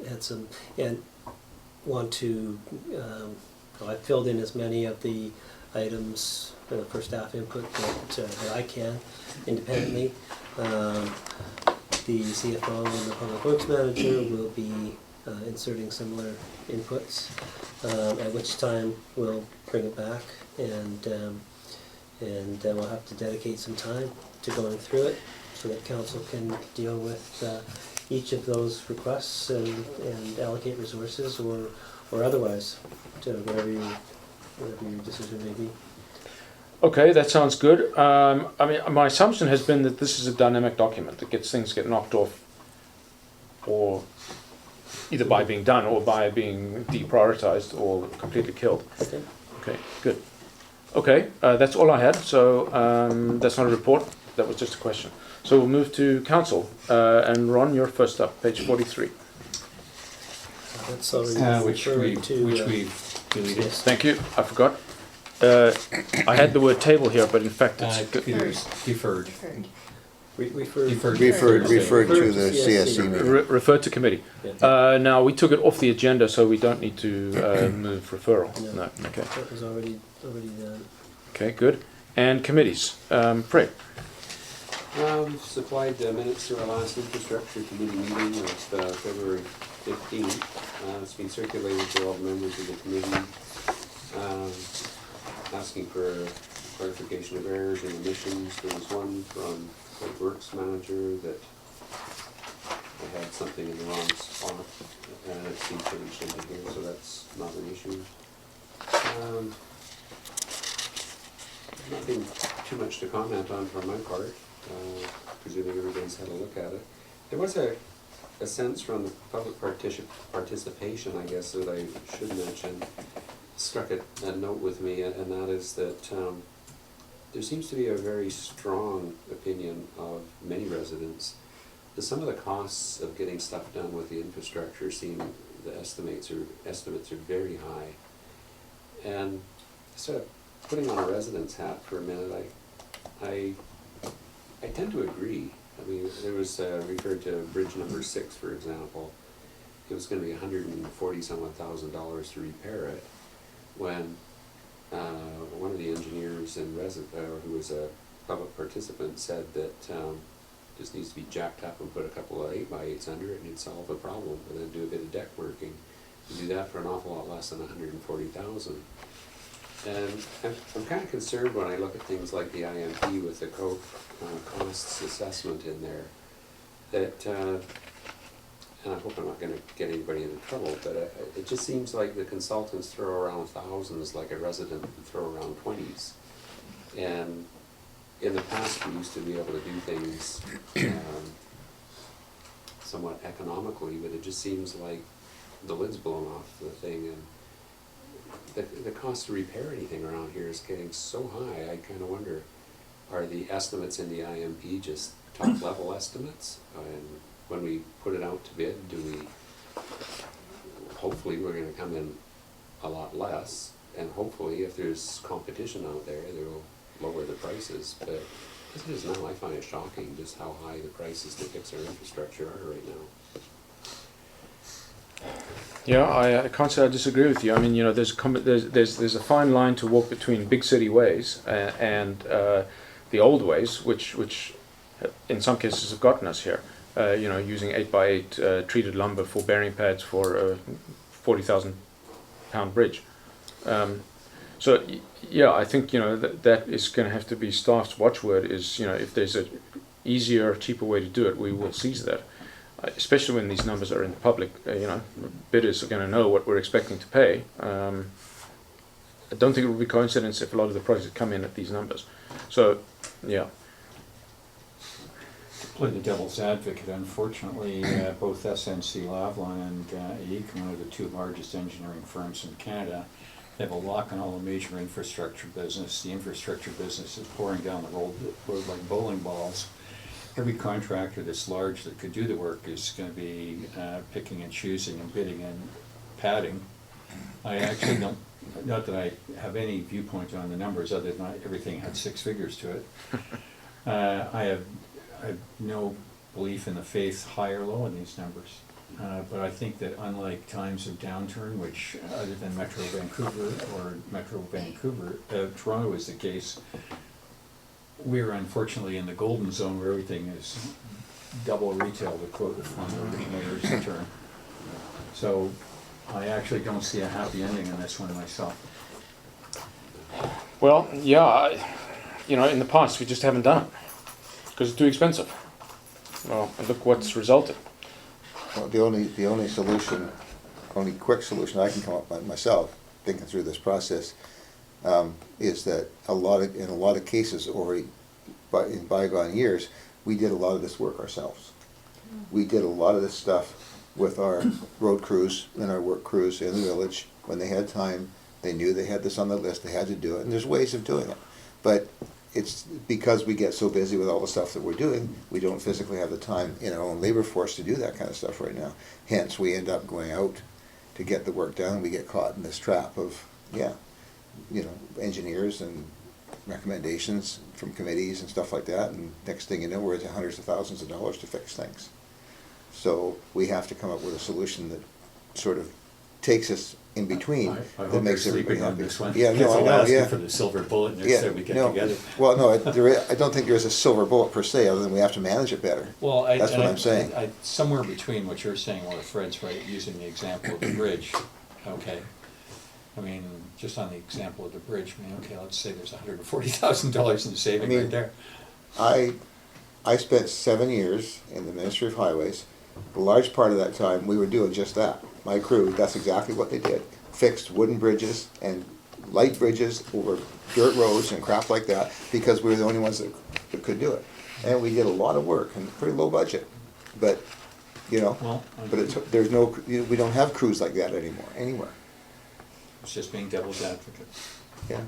had some, and want to, I filled in as many of the items for staff input that I can independently. The CFO and the Public Works Manager will be inserting similar inputs, at which time we'll bring it back and we'll have to dedicate some time to going through it so that council can deal with each of those requests and allocate resources or otherwise to whatever your decision may be. Okay, that sounds good. I mean, my assumption has been that this is a dynamic document that things get knocked off, or either by being done or by being deprioritized or completely killed. Okay. Okay, good. Okay, that's all I had. So that's not a report. That was just a question. So we'll move to council. And Ron, you're first up, page 43. That's already Which referred to. we've deleted. Yes. Thank you. I forgot. I had the word table here, but in fact it's Peter's deferred. Deferred. Referred to the CSC meeting. referred to committee. Yeah. Now we took it off the agenda, so we don't need to move referral. No. No. Okay. That was already done. Okay. Good. And committees. Fred. We've supplied minutes to our last infrastructure committee meeting of February 15th. It's been circulated to all the members of the committee, asking for clarification of errors and omissions. There was one from the works manager that I had something in the wrong spot, and it's been changed into here, so that's not an issue. Nothing too much to comment on from my part. Presuming everybody's had a look at it. There was a sense from the public participation, I guess, that I should mention, struck a note with me, and that is that there seems to be a very strong opinion of many residents that some of the costs of getting stuff done with the infrastructure the estimates are very high. And sort of putting on a resident's hat for a minute, I tend to agree. I mean, there was referred to bridge number 6, for example. It was going to be $140,000 to repair it, when one of the engineers and who was a public participant said that just needs to be jacked up and put a couple of 8x8s under it and it'd solve the problem, and then do a bit of deck working. You do that for an awful lot less than 140,000. And I'm kind of concerned when I look at things like the IMP with the costs assessment in there, that, and I hope I'm not going to get anybody into trouble, but it just seems like the consultants throw around thousands like a resident would throw around 20s. And in the past, we used to be able to do things somewhat economically, but it just seems like the lid's blown off the thing, and the cost to repair anything around here is getting so high. I kind of wonder, are the estimates in the IMP just top level estimates? And when we put it out to bid, do we, hopefully we're going to come in a lot less, and hopefully if there's competition out there, they'll lower the prices. But as it is now, I find it shocking just how high the prices to fix our infrastructure are right now. Yeah, I can't say I disagree with you. I mean, you know, there's a fine line to walk between big city ways and the old ways, which in some cases have gotten us here. You know, using 8x8 treated lumber for bearing pads for a 40,000 pound bridge. So yeah, I think, you know, that is going to have to be staff's watchword. Is, you know, if there's a easier, cheaper way to do it, we will seize that. Especially when these numbers are in the public, you know, bidders are going to know what we're expecting to pay. I don't think it would be coincidence if a lot of the projects come in at these numbers. So, yeah. To play the devil's advocate, unfortunately, both SNC Lavalin and AECOM, one of the two largest engineering firms in Canada, they have a lock on all the major infrastructure business. The infrastructure business is pouring down the road like bowling balls. Every contractor that's large that could do the work is going to be picking and choosing and bidding and padding. I actually don't, not that I have any viewpoint on the numbers other than everything had 6 figures to it. I have no belief in the faith high or low in these numbers. But I think that unlike times of downturn, which other than Metro Vancouver or Metro Vancouver, Toronto is the case, we're unfortunately in the golden zone where everything is double retail, to quote the former mayor's term. So I actually don't see a happy ending in this one myself. Well, yeah, you know, in the past we just haven't done it because it's too expensive. Well, and look what's resulted. Well, the only solution, only quick solution I can come up with myself, thinking through this process, is that in a lot of cases in bygone years, we did a lot of this work ourselves. We did a lot of this stuff with our road crews and our work crews in the village. When they had time, they knew they had this on the list, they had to do it, and there's ways of doing it. But it's because we get so busy with all the stuff that we're doing, we don't physically have the time in our own labor force to do that kind of stuff right now. Hence, we end up going out to get the work done, and we get caught in this trap of, yeah, you know, engineers and recommendations from committees and stuff like that, and next thing you know, we're into hundreds of thousands of dollars to fix things. So we have to come up with a solution that sort of takes us in between, I that hope makes you're everybody sleeping on happy. this one. Yeah, no, I know, yeah. For the silver bullet next Yeah, time we get no, together. well, no, I don't think there's a silver bullet per se, other than we have to manage it better. Well, That's what I'm saying. Somewhere between what you're saying or Fred's right, using the example of the bridge, okay. I mean, just on the example of the bridge, I mean, okay, let's say there's $140,000 in saving right there. I spent 7 years in the Ministry of Highways. A large part of that time, we were doing just that. My crew, that's exactly what they did. Fixed wooden bridges and light bridges over dirt roads and crap like that, because we were the only ones that could do it. And we did a lot of work and pretty low budget. But, you know, Well, we don't have crews like that anywhere. It's just being devil's advocate. Yeah.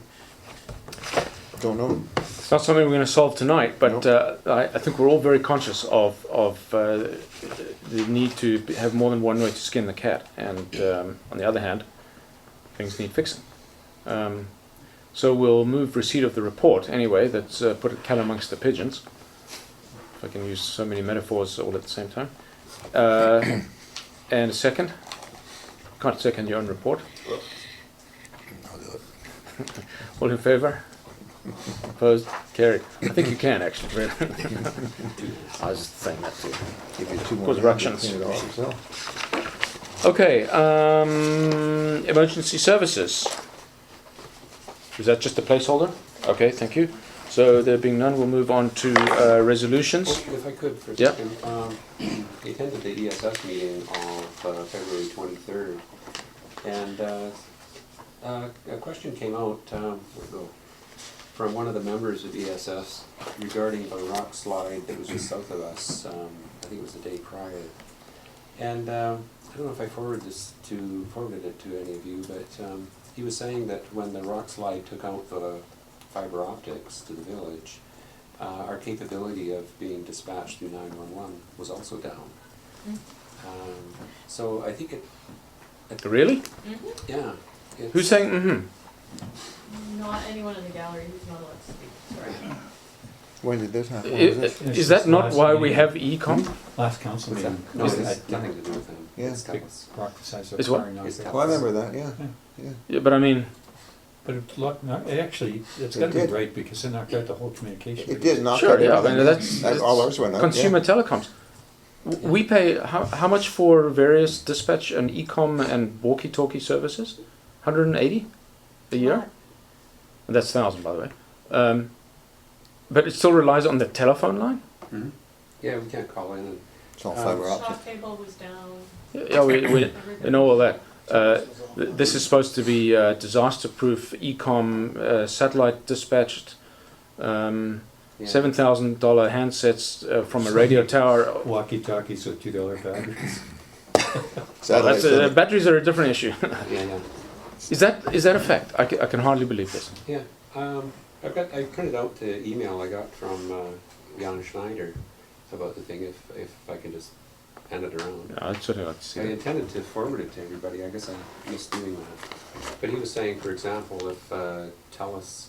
Don't know. It's not something we're going to solve tonight, but I think we're all very conscious of the need to have more than one way to skin the cat. And on the other hand, things need fixing. So we'll move receipt of the report anyway. That's put a cat amongst the pigeons. If I can use so many metaphors all at the same time. And a second. Can't second your own report. I'll do it. All in favour? Opposed? Carried. I think you can actually, Fred. I was just saying that too. Give you 2 more Cause hands to ructions. clean it off yourself. Okay, emergency services. Is that just a placeholder? Okay, thank you. So there being none, we'll move on to resolutions. Oh, if I could for a Yeah. second, I attended the ESS meeting of February 23rd, and a question came out from one of the members of ESS regarding a rock slide that was just south of us. I think it was the day prior, and I don't know if I forwarded it to any of you, but he was saying that when the rock slide took out the fiber optics to the village, our capability of being dispatched through 911 was also down. So I think it, Really? yeah. Who's saying mm-hmm? Not anyone in the gallery who's not allowed to speak, sorry. When did this happen? When was this? Is that not why we have e-com? Last council What's that? meeting. No, Is it's it- nothing to do with them. Yeah. It's Big Telus. rock the size of Is a what? car, not It's big. Telus. Well, I remember that, yeah. Yeah, but I mean, But it, look, no, it actually, it's It gotta be did. right, because it knocked out the whole communication. It did knock sure, out yeah, I everything. mean, that's All ours went out, consumer yeah. telecoms. We pay how much for various dispatch and e-com and walkie-talkie services? 180 a year? And that's 1,000, by the way. But it still relies on the telephone line? Mhm. Yeah, we can't call in and It's all fiber optic. Shop table was down. Yeah, we know all that. This is supposed to be disaster-proof e-com, satellite dispatched, yeah. $7,000 handsets from a radio tower. Walkie-talkies with $2 batteries. Satellites, That's batteries are a different issue. Yeah. Is that a fact? I can hardly believe this. Yeah, I printed out the email I got from Jan Schneider about the thing, if I can just hand it around. Yeah, I'd certainly like to see I that. intended to forward it to everybody, I guess I missed doing that. But he was saying, for example, if TELUS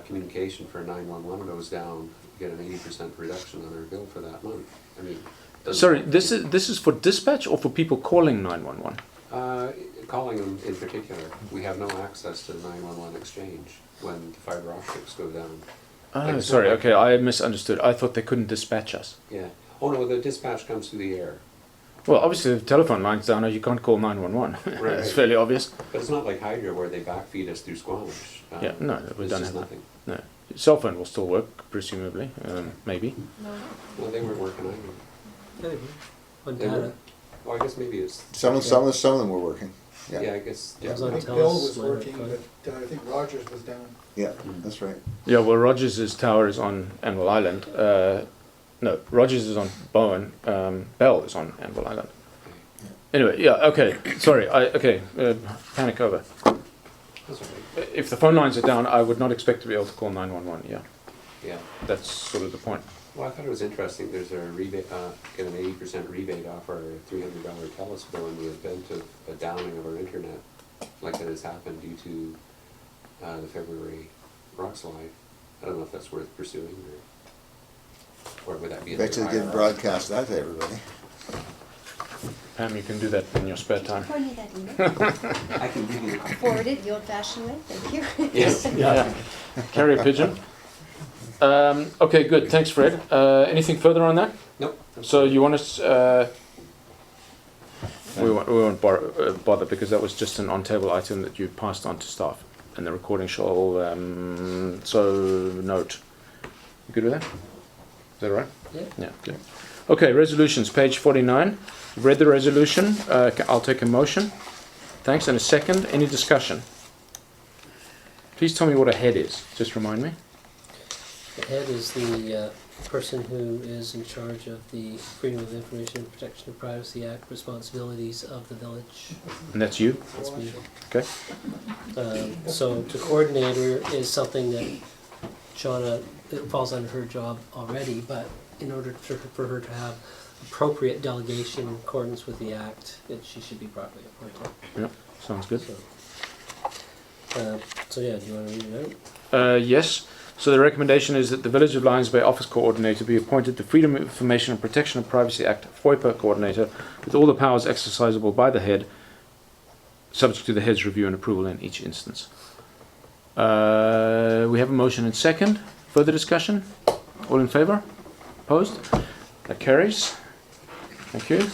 communication for 911 goes down, you get an 80% reduction on our bill for that month. I mean, doesn't- Sorry, this is for dispatch or for people calling 911? Calling them in particular, we have no access to the 911 exchange when the fiber optics go down. Oh, Like, it's sorry. not like- Okay, I misunderstood. I thought they couldn't dispatch us. Yeah. Oh no, the dispatch comes through the air. Well, obviously, the telephone line's down, you can't call 911. Right. It's fairly obvious. But it's not like Hydra where they backfeed us through Squamish. Yeah, no, we It's don't just have that. nothing. No, cell phone will still work, presumably, maybe. No. Well, they weren't working either. On They were. data. Well, I guess maybe it's, Some of them were working. yeah, Yeah, I guess, It yeah. was I on think Telus, Bill was mine working, went but I think Rogers was down. yeah, that's right. Yeah, well, Rogers' tower is on Anvil Island. No, Rogers is on Bowen. Bell is on Anvil Island. Anyway, yeah, okay. Sorry, panic over. That's all right. If the phone lines are down, I would not expect to be able to call 911. Yeah, Yeah. that's sort of the point. Well, I thought it was interesting, there's a rebate, get an 80% rebate off our $300 TELUS bill in the event of a downing of our internet, like that has happened due to the February rock slide. I don't know if that's worth pursuing, or would that be? Bet you they didn't broadcast that to everybody. Pam, you can do that in your spare time. Forward me that email. I can give you. Forward it the old-fashioned way, thank you. Yes. Yeah. Carry a pigeon. Okay, good. Thanks, Fred. Anything further on that? Nope. So you want us? We won't bother because that was just an on-table item that you passed on to staff, and the recording shall. So note. You good with that? Is that all right? Yeah. Yeah. Good. Okay. Resolutions, page 49. You've read the resolution. I'll take a motion. Thanks, and a second. Any discussion? Please tell me what a head is. Just remind me. The head is the person who is in charge of the Freedom of Information and Protection of Privacy Act responsibilities of the village. And that's you. That's me. Okay. So the coordinator is something that Shauna, it falls under her job already, but in order for her to have appropriate delegation in accordance with the act, she should be properly appointed. Yeah. Sounds good. So yeah, do you want to read it out? Yes. So the recommendation is that the Village of Lions Bay Office Coordinator be appointed the Freedom of Information and Protection of Privacy Act FOIPA Coordinator with all the powers exercisable by the head, subject to the head's review and approval in each instance. We have a motion and second. Further discussion? All in favor? Opposed? That carries. Thank you.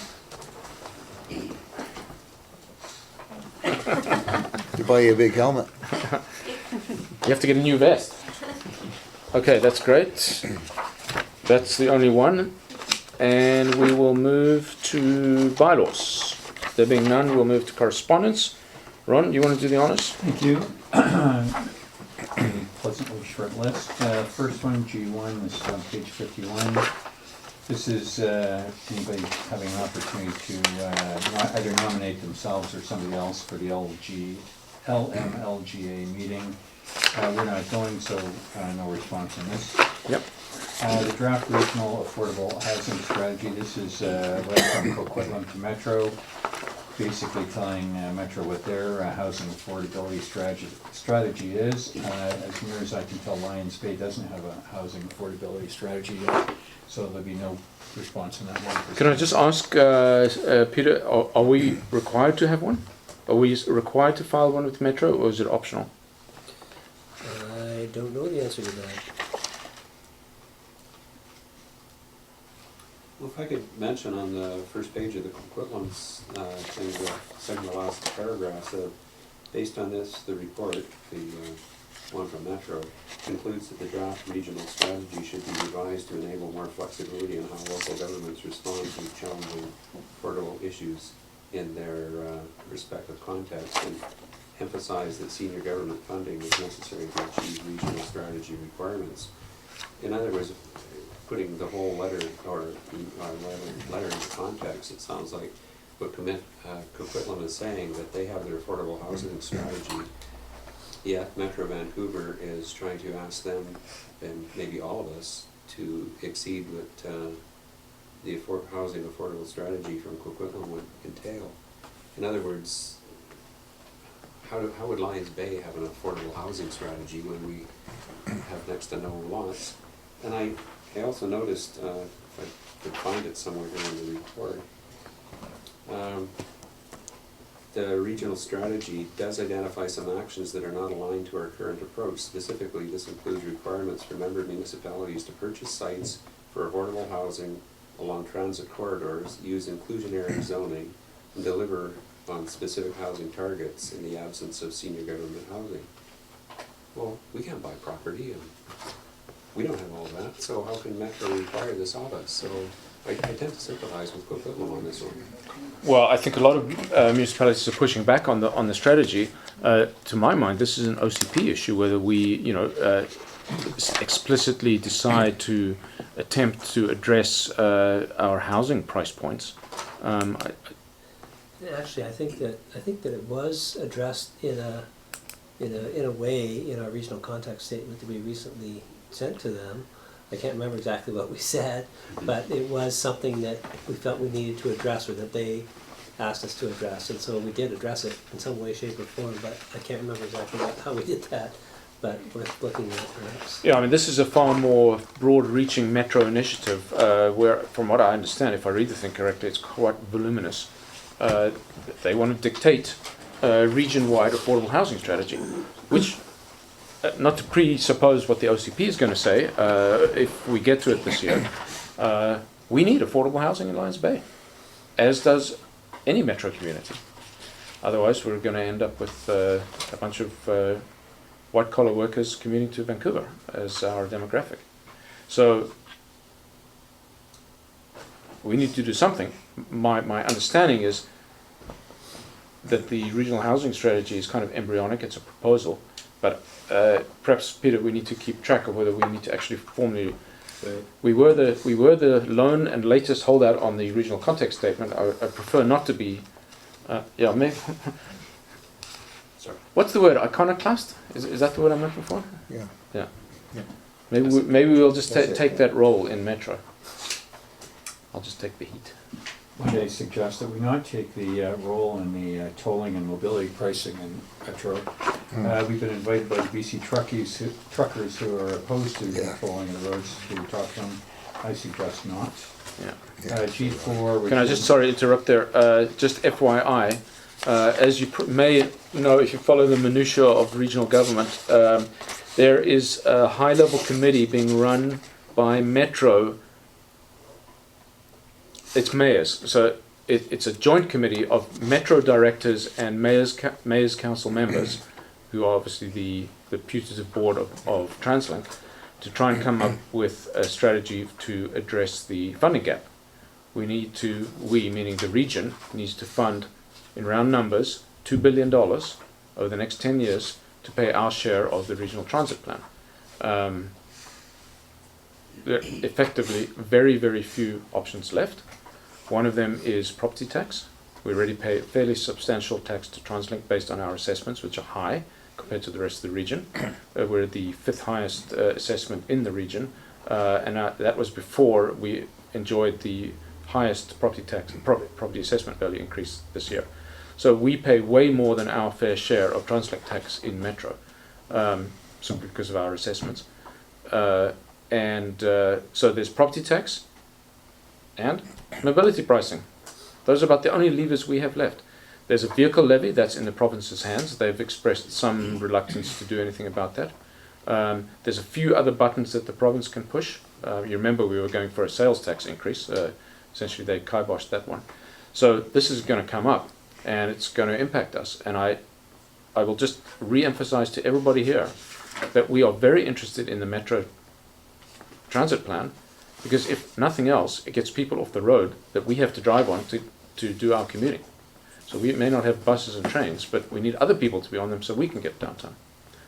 To buy you a big helmet. You have to get a new vest. Okay, that's great. That's the only one. And we will move to bylaws. There being none, we'll move to correspondence. Ron, you want to do the honors? Thank you. A pleasantly short list. First one, G1, this is on page 51. This is anybody having an opportunity to either nominate themselves or somebody else for the LMLGA meeting. We're not going, so no response on this. Yep. The draft regional affordable housing strategy. This is a letter from Coquitlam to Metro, basically telling Metro what their housing affordability strategy is. As near as I can tell, Lions Bay doesn't have a housing affordability strategy yet, so there'll be no response on that one. Can I just ask, Peter, are we required to have one? Are we required to file one with Metro, or is it optional? I don't know the answer to that. Well, if I could mention on the first page of the Coquitlam's thing, the second to last paragraph, based on this, the report, the one from Metro, concludes that the draft regional strategy should be revised to enable more flexibility in how local governments respond to challenging affordable issues in their respective contexts, and emphasize that senior government funding is necessary to achieve regional strategy requirements. In other words, putting the whole letter or letter into context, it sounds like what Coquitlam is saying, that they have their affordable housing strategy, yet Metro Vancouver is trying to ask them, and maybe all of us, to exceed what the housing affordable strategy from Coquitlam would entail. In other words, how would Lions Bay have an affordable housing strategy when we have next to no lots? And I also noticed, if I could find it somewhere here in the report, the regional strategy does identify some actions that are not aligned to our current approach. Specifically, this includes requirements for member municipalities to purchase sites for affordable housing along transit corridors, use inclusionary zoning, and deliver on specific housing targets in the absence of senior government housing. Well, we can't buy property, and we don't have all of that, so how can Metro require this of us? So I tend to sympathize with Coquitlam on this one. Well, I think a lot of municipalities are pushing back on the strategy. To my mind, this is an OCP issue, whether we, explicitly decide to attempt to address our housing price points. Actually, I think that it was addressed in a way in our regional context statement that we recently sent to them. I can't remember exactly what we said, but it was something that we felt we needed to address, or that they asked us to address, and so we did address it in some way, shape, or form, but I can't remember exactly how we did that, but worth looking at perhaps. Yeah, I mean, this is a far more broad-reaching Metro initiative, where, from what I understand, if I read the thing correctly, it's quite voluminous. They want to dictate a region-wide affordable housing strategy, which, not to presuppose what the OCP is going to say, if we get to it this year, we need affordable housing in Lions Bay, as does any Metro community. Otherwise, we're going to end up with a bunch of white-collar workers commuting to Vancouver as our demographic. So we need to do something. My understanding is that the regional housing strategy is kind of embryonic. It's a proposal, but perhaps, Peter, we need to keep track of whether we need to actually formally. We were the lone and latest holdout on the regional context statement. I prefer not to be. Maybe. Sorry. What's the word? Iconoclast? Is that the word I'm looking for? Yeah. Yeah. Yeah. Maybe we'll just That's it. take that role in Metro. I'll just take the heat. They suggest that we not take the role in the tolling and mobility pricing in Metro. We've been invited by the BC truckers who are opposed to tolling the roads to talk to them. I suggest not. Yeah. G4. Can I just, sorry, interrupt there? Just FYI, As you may know, if you follow the minutiae of regional government, there is a high-level committee being run by Metro. It's mayors, so it's a joint committee of Metro directors and mayors council members, who are obviously the putative board of TransLink, to try and come up with a strategy to address the funding gap. We, meaning the region, needs to fund, in round numbers, $2 billion over the next 10 years to pay our share of the regional transit plan. There are effectively very, very few options left. One of them is property tax. We already pay fairly substantial tax to TransLink based on our assessments, which are high compared to the rest of the region. We're the 5th highest assessment in the region, and that was before we enjoyed the highest property tax, property assessment value increase this year. So we pay way more than our fair share of TransLink tax in Metro, simply because of our assessments. So there's property tax and mobility pricing. Those are about the only levers we have left. There's a vehicle levy that's in the province's hands. They've expressed some reluctance to do anything about that. There's a few other buttons that the province can push. You remember we were going for a sales tax increase. Essentially they kiboshed that one. So this is going to come up and it's going to impact us. And I will just re-emphasize to everybody here that we are very interested in the Metro transit plan, because if nothing else, it gets people off the road that we have to drive on to do our commuting. So we may not have buses and trains, but we need other people to be on them so we can get downtown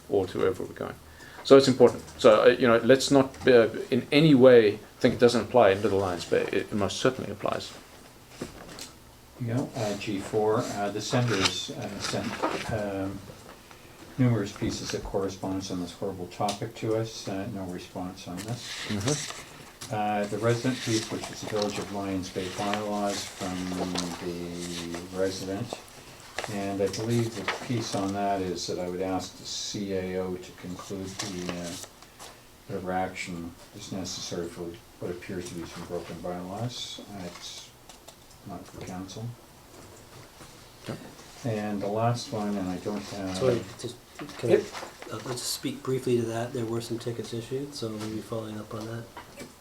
or to wherever we're going. So it's important. So, let's not in any way think it doesn't apply in Little Lions Bay. It most certainly applies. G4, the senators sent numerous pieces of correspondence on this horrible topic to us. No response on this. The resident piece, which is the Village of Lions Bay bylaws from the resident. And I believe the piece on that is that I would ask the CAO to conclude whatever action is necessary for what appears to be some broken bylaws. It's not for council. And the last one, and I don't have... So I'll just speak briefly to that. There were some tickets issued, so we'll be following up on that.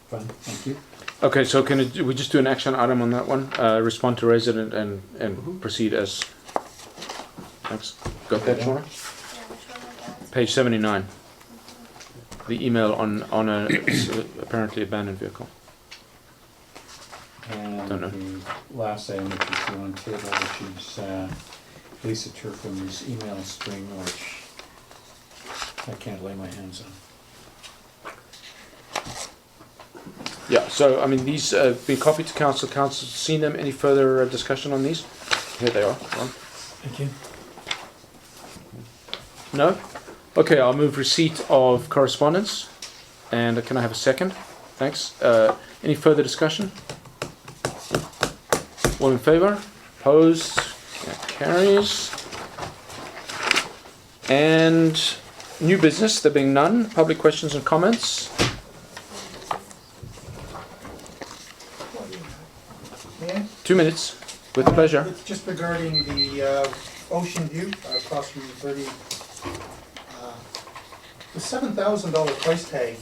Fine, thank you. Okay, so can we just do an action item on that one? Respond to resident and proceed as... Thanks. Got that, Shona? Page 79. The email on it's apparently abandoned vehicle. And Don't know. the last item, which is the on table, which is Lisa Turpin's email string, which I can't lay my hands on. Yeah, so, I mean, these been copied to council. Council's seen them. Any further discussion on these? Here they are. Thank you. No? Okay, I'll move receipt of correspondence. And can I have a second? Thanks. Any further discussion? All in favour? Opposed? That carries. And new business, there being none. Public questions and comments? Yeah? 2 minutes, with pleasure. It's just regarding the Ocean View across from 30. The $7,000 price tag,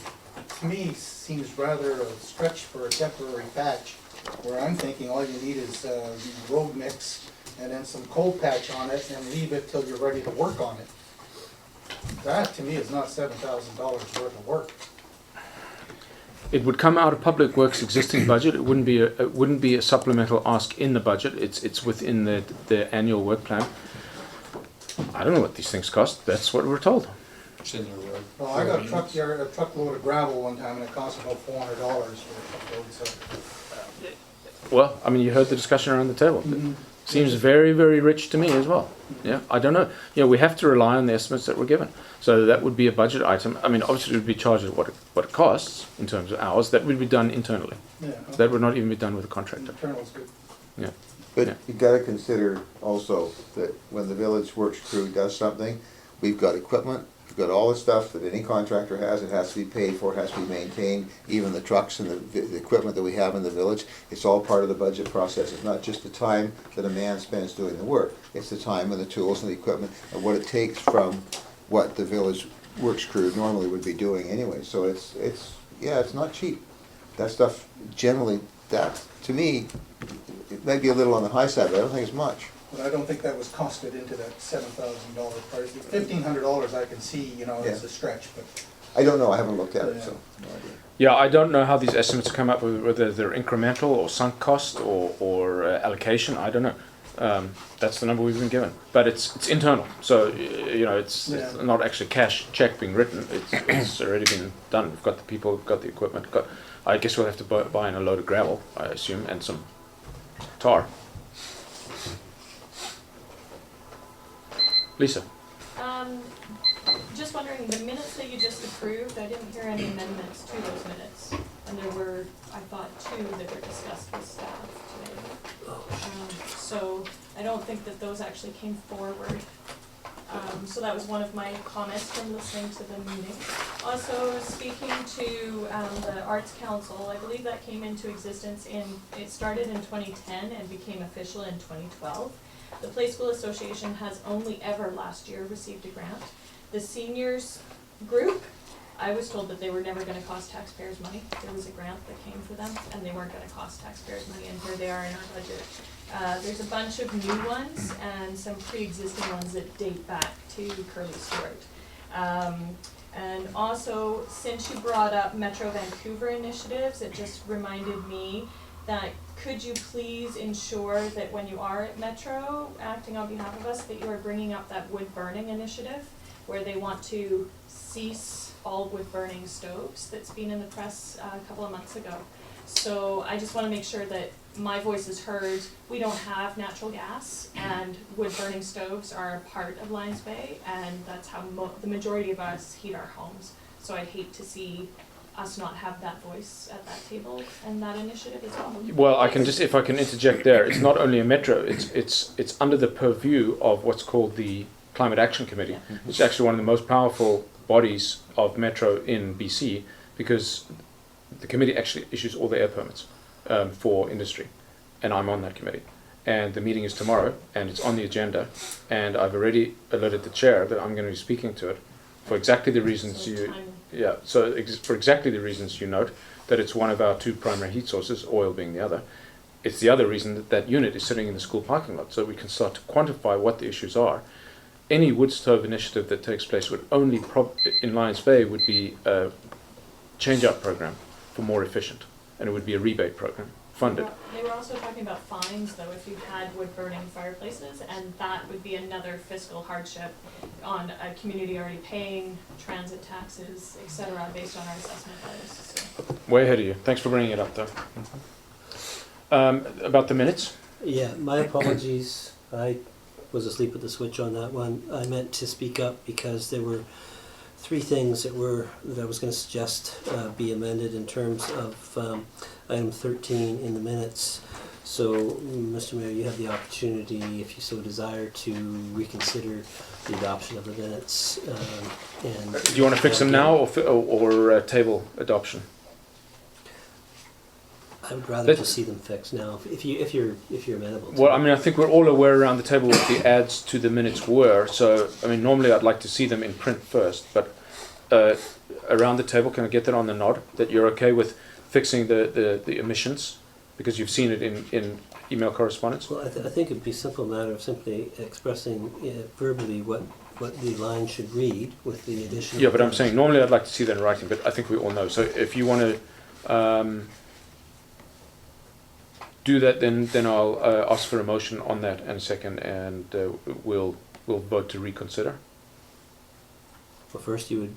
to me, seems rather a stretch for a temporary patch, where I'm thinking all you need is road mix and then some cold patch on it and leave it till you're ready to work on it. That, to me, is not $7,000 worth of work. It would come out of Public Works' existing budget. It wouldn't be a supplemental ask in the budget. It's within the annual work plan. I don't know what these things cost. That's what we're told. It's in their road. Well, I got a truckload of gravel one time and it cost about $400 for a truckload, so. Well, I mean, you heard the discussion around the table. Seems very, very rich to me as well. Yeah, I don't know. We have to rely on the estimates that were given. So that would be a budget item. I mean, obviously it would be charged at what it costs in terms of hours. That would be done internally. Yeah. That would not even be done with a contractor. Internal's good. Yeah. But Yeah. you gotta consider also that when the village works crew does something, we've got equipment, You've got all the stuff that any contractor has, it has to be paid for, it has to be maintained, even the trucks and the equipment that we have in the village, it's all part of the budget process. It's not just the time that a man spends doing the work, it's the time and the tools and the equipment and what it takes from what the village works crew normally would be doing anyway. So it's not cheap. That stuff generally, that, to me, it may be a little on the high side, but I don't think it's much. But I don't think that was costed into that $7,000 price. $1,500 I can see, you know, as a stretch, but. I don't know, I haven't looked at it, so, no idea. Yeah, I don't know how these estimates come up, whether they're incremental or sunk cost or allocation, I don't know. That's the number we've been given, but it's internal, so you know it's not actually cash check being written. It's already been done. We've got the people, we've got the equipment. I guess we'll have to buy in a load of gravel, I assume, and some tar. Lisa. Just wondering, the minutes that you just approved, I didn't hear any amendments to those minutes. And there were, I thought, 2 that were discussed with staff today. So I don't think that those actually came forward. So that was one of my comments from listening to the meeting. Also, speaking to the Arts Council, I believe that came into existence it started in 2010 and became official in 2012. The Play School Association has only ever last year received a grant. The seniors group, I was told that they were never gonna cost taxpayers money. There was a grant that came for them and they weren't gonna cost taxpayers money, and here they are in our budget. There's a bunch of new ones and some pre-existing ones that date back to Curly Stewart. And also, since you brought up Metro Vancouver initiatives, it just reminded me that could you please ensure that when you are at Metro, acting on behalf of us, that you are bringing up that wood burning initiative, where they want to cease all wood burning stoves that's been in the press a couple of months ago. So I just want to make sure that my voice is heard. We don't have natural gas, and wood burning stoves are a part of Lions Bay, and that's how the majority of us heat our homes. So I'd hate to see us not have that voice at that table and that initiative as well. Well, I can just, if I can interject there, it's not only a metro, it's under the purview of what's called the Climate Action Committee. Yeah. It's actually one of the most powerful bodies of metro in BC, because the committee actually issues all the air permits for industry, and I'm on that committee. And the meeting is tomorrow, and it's on the agenda, and I've already alerted the chair that I'm going to be speaking to it for exactly the reasons for exactly the reasons you note, that it's one of our 2 primary heat sources, oil being the other. It's the other reason that that unit is sitting in the school parking lot, so we can start to quantify what the issues are. Any wood stove initiative that takes place would only in Lions Bay would be a change-out program for more efficient, and it would be a rebate program funded. They were also talking about fines, though, if you had wood-burning fireplaces, and that would be another fiscal hardship on a community already paying transit taxes, etc., based on our assessment values. So. Way ahead of you. Thanks for bringing it up, though. About the minutes? Yeah, my apologies. I was asleep at the switch on that one. I meant to speak up because there were 3 things that I was going to suggest be amended in terms of item 13 in the minutes. So, Mr. Mayor, you have the opportunity, if you so desire, to reconsider the adoption of the minutes. Do you want to fix them now or table adoption? I would rather just see them fixed now, if you're amenable to Well, it. I mean, I think we're all aware around the table what the adds to the minutes were. So, I mean, normally I'd like to see them in print first, but around the table, can I get that on the nod, that you're okay with fixing the omissions, because you've seen it in email correspondence? Well, I think it'd be a simple matter of simply expressing verbally what the line should read with the addition. Yeah, but I'm saying normally I'd like to see that in writing, but I think we all know. So if you want to do that, then I'll ask for a motion on that in a second, and we'll vote to reconsider. Well, first you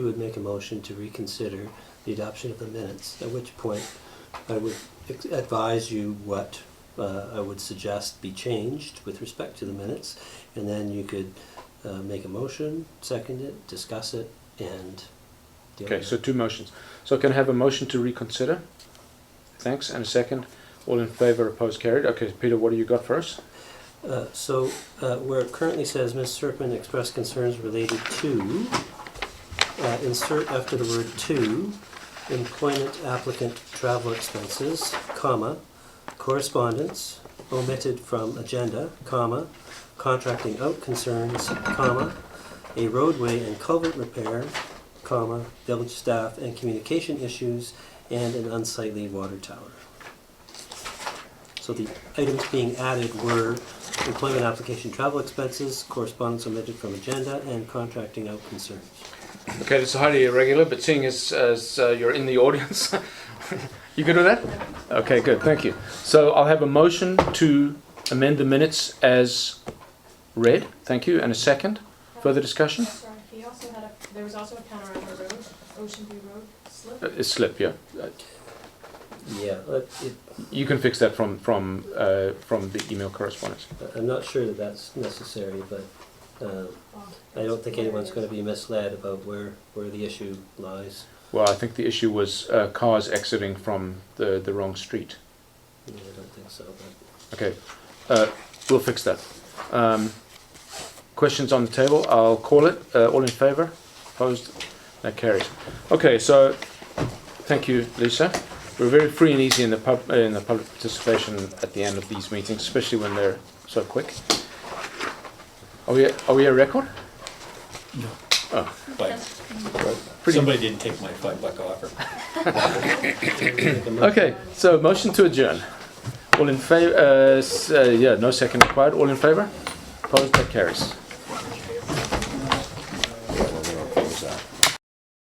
would make a motion to reconsider the adoption of the minutes, at which point I would advise you what I would suggest be changed with respect to the minutes, and then you could make a motion, second it, discuss it, and deal Okay, with so it. 2 motions. So can I have a motion to reconsider? Thanks, and a second. All in favour, opposed, carried. Okay, Peter, what do you got first? Where it currently says Ms. Serpent expressed concerns related to, insert after the word to, employment applicant travel expenses, comma, correspondence, omitted from agenda, comma, contracting out concerns, comma, a roadway and culvert repair, comma, village staff and communication issues, and an unsightly water tower. So the items being added were employment application travel expenses, correspondence omitted from agenda, and contracting out concerns. Okay, this is highly irregular, but seeing as you're in the audience, you good with that? Okay, good, thank you. So I'll have a motion to amend the minutes as read. Thank you, and a second. Further discussion? Sorry, he also had there was also a Panorama Road, Ocean View Road slip. A slip, yeah. Yeah, You can fix that from the email correspondence. I'm not sure that that's necessary, but I don't think anyone's going to be misled about where the issue lies. Well, I think the issue was cars exiting from the wrong street. Yeah, I don't think so. But Okay, we'll fix that. Questions on the table? I'll call it. All in favour? Opposed? That carries. Okay, so thank you, Lisa. We're very free and easy in the public participation at the end of these meetings, especially when they're so quick. Are we a record? No. Oh, But pretty. somebody didn't take my $5 offer. Okay, so motion to adjourn. All in favour? Yeah, no second required. All in favour? Opposed? That carries. Yeah, we're gonna close that.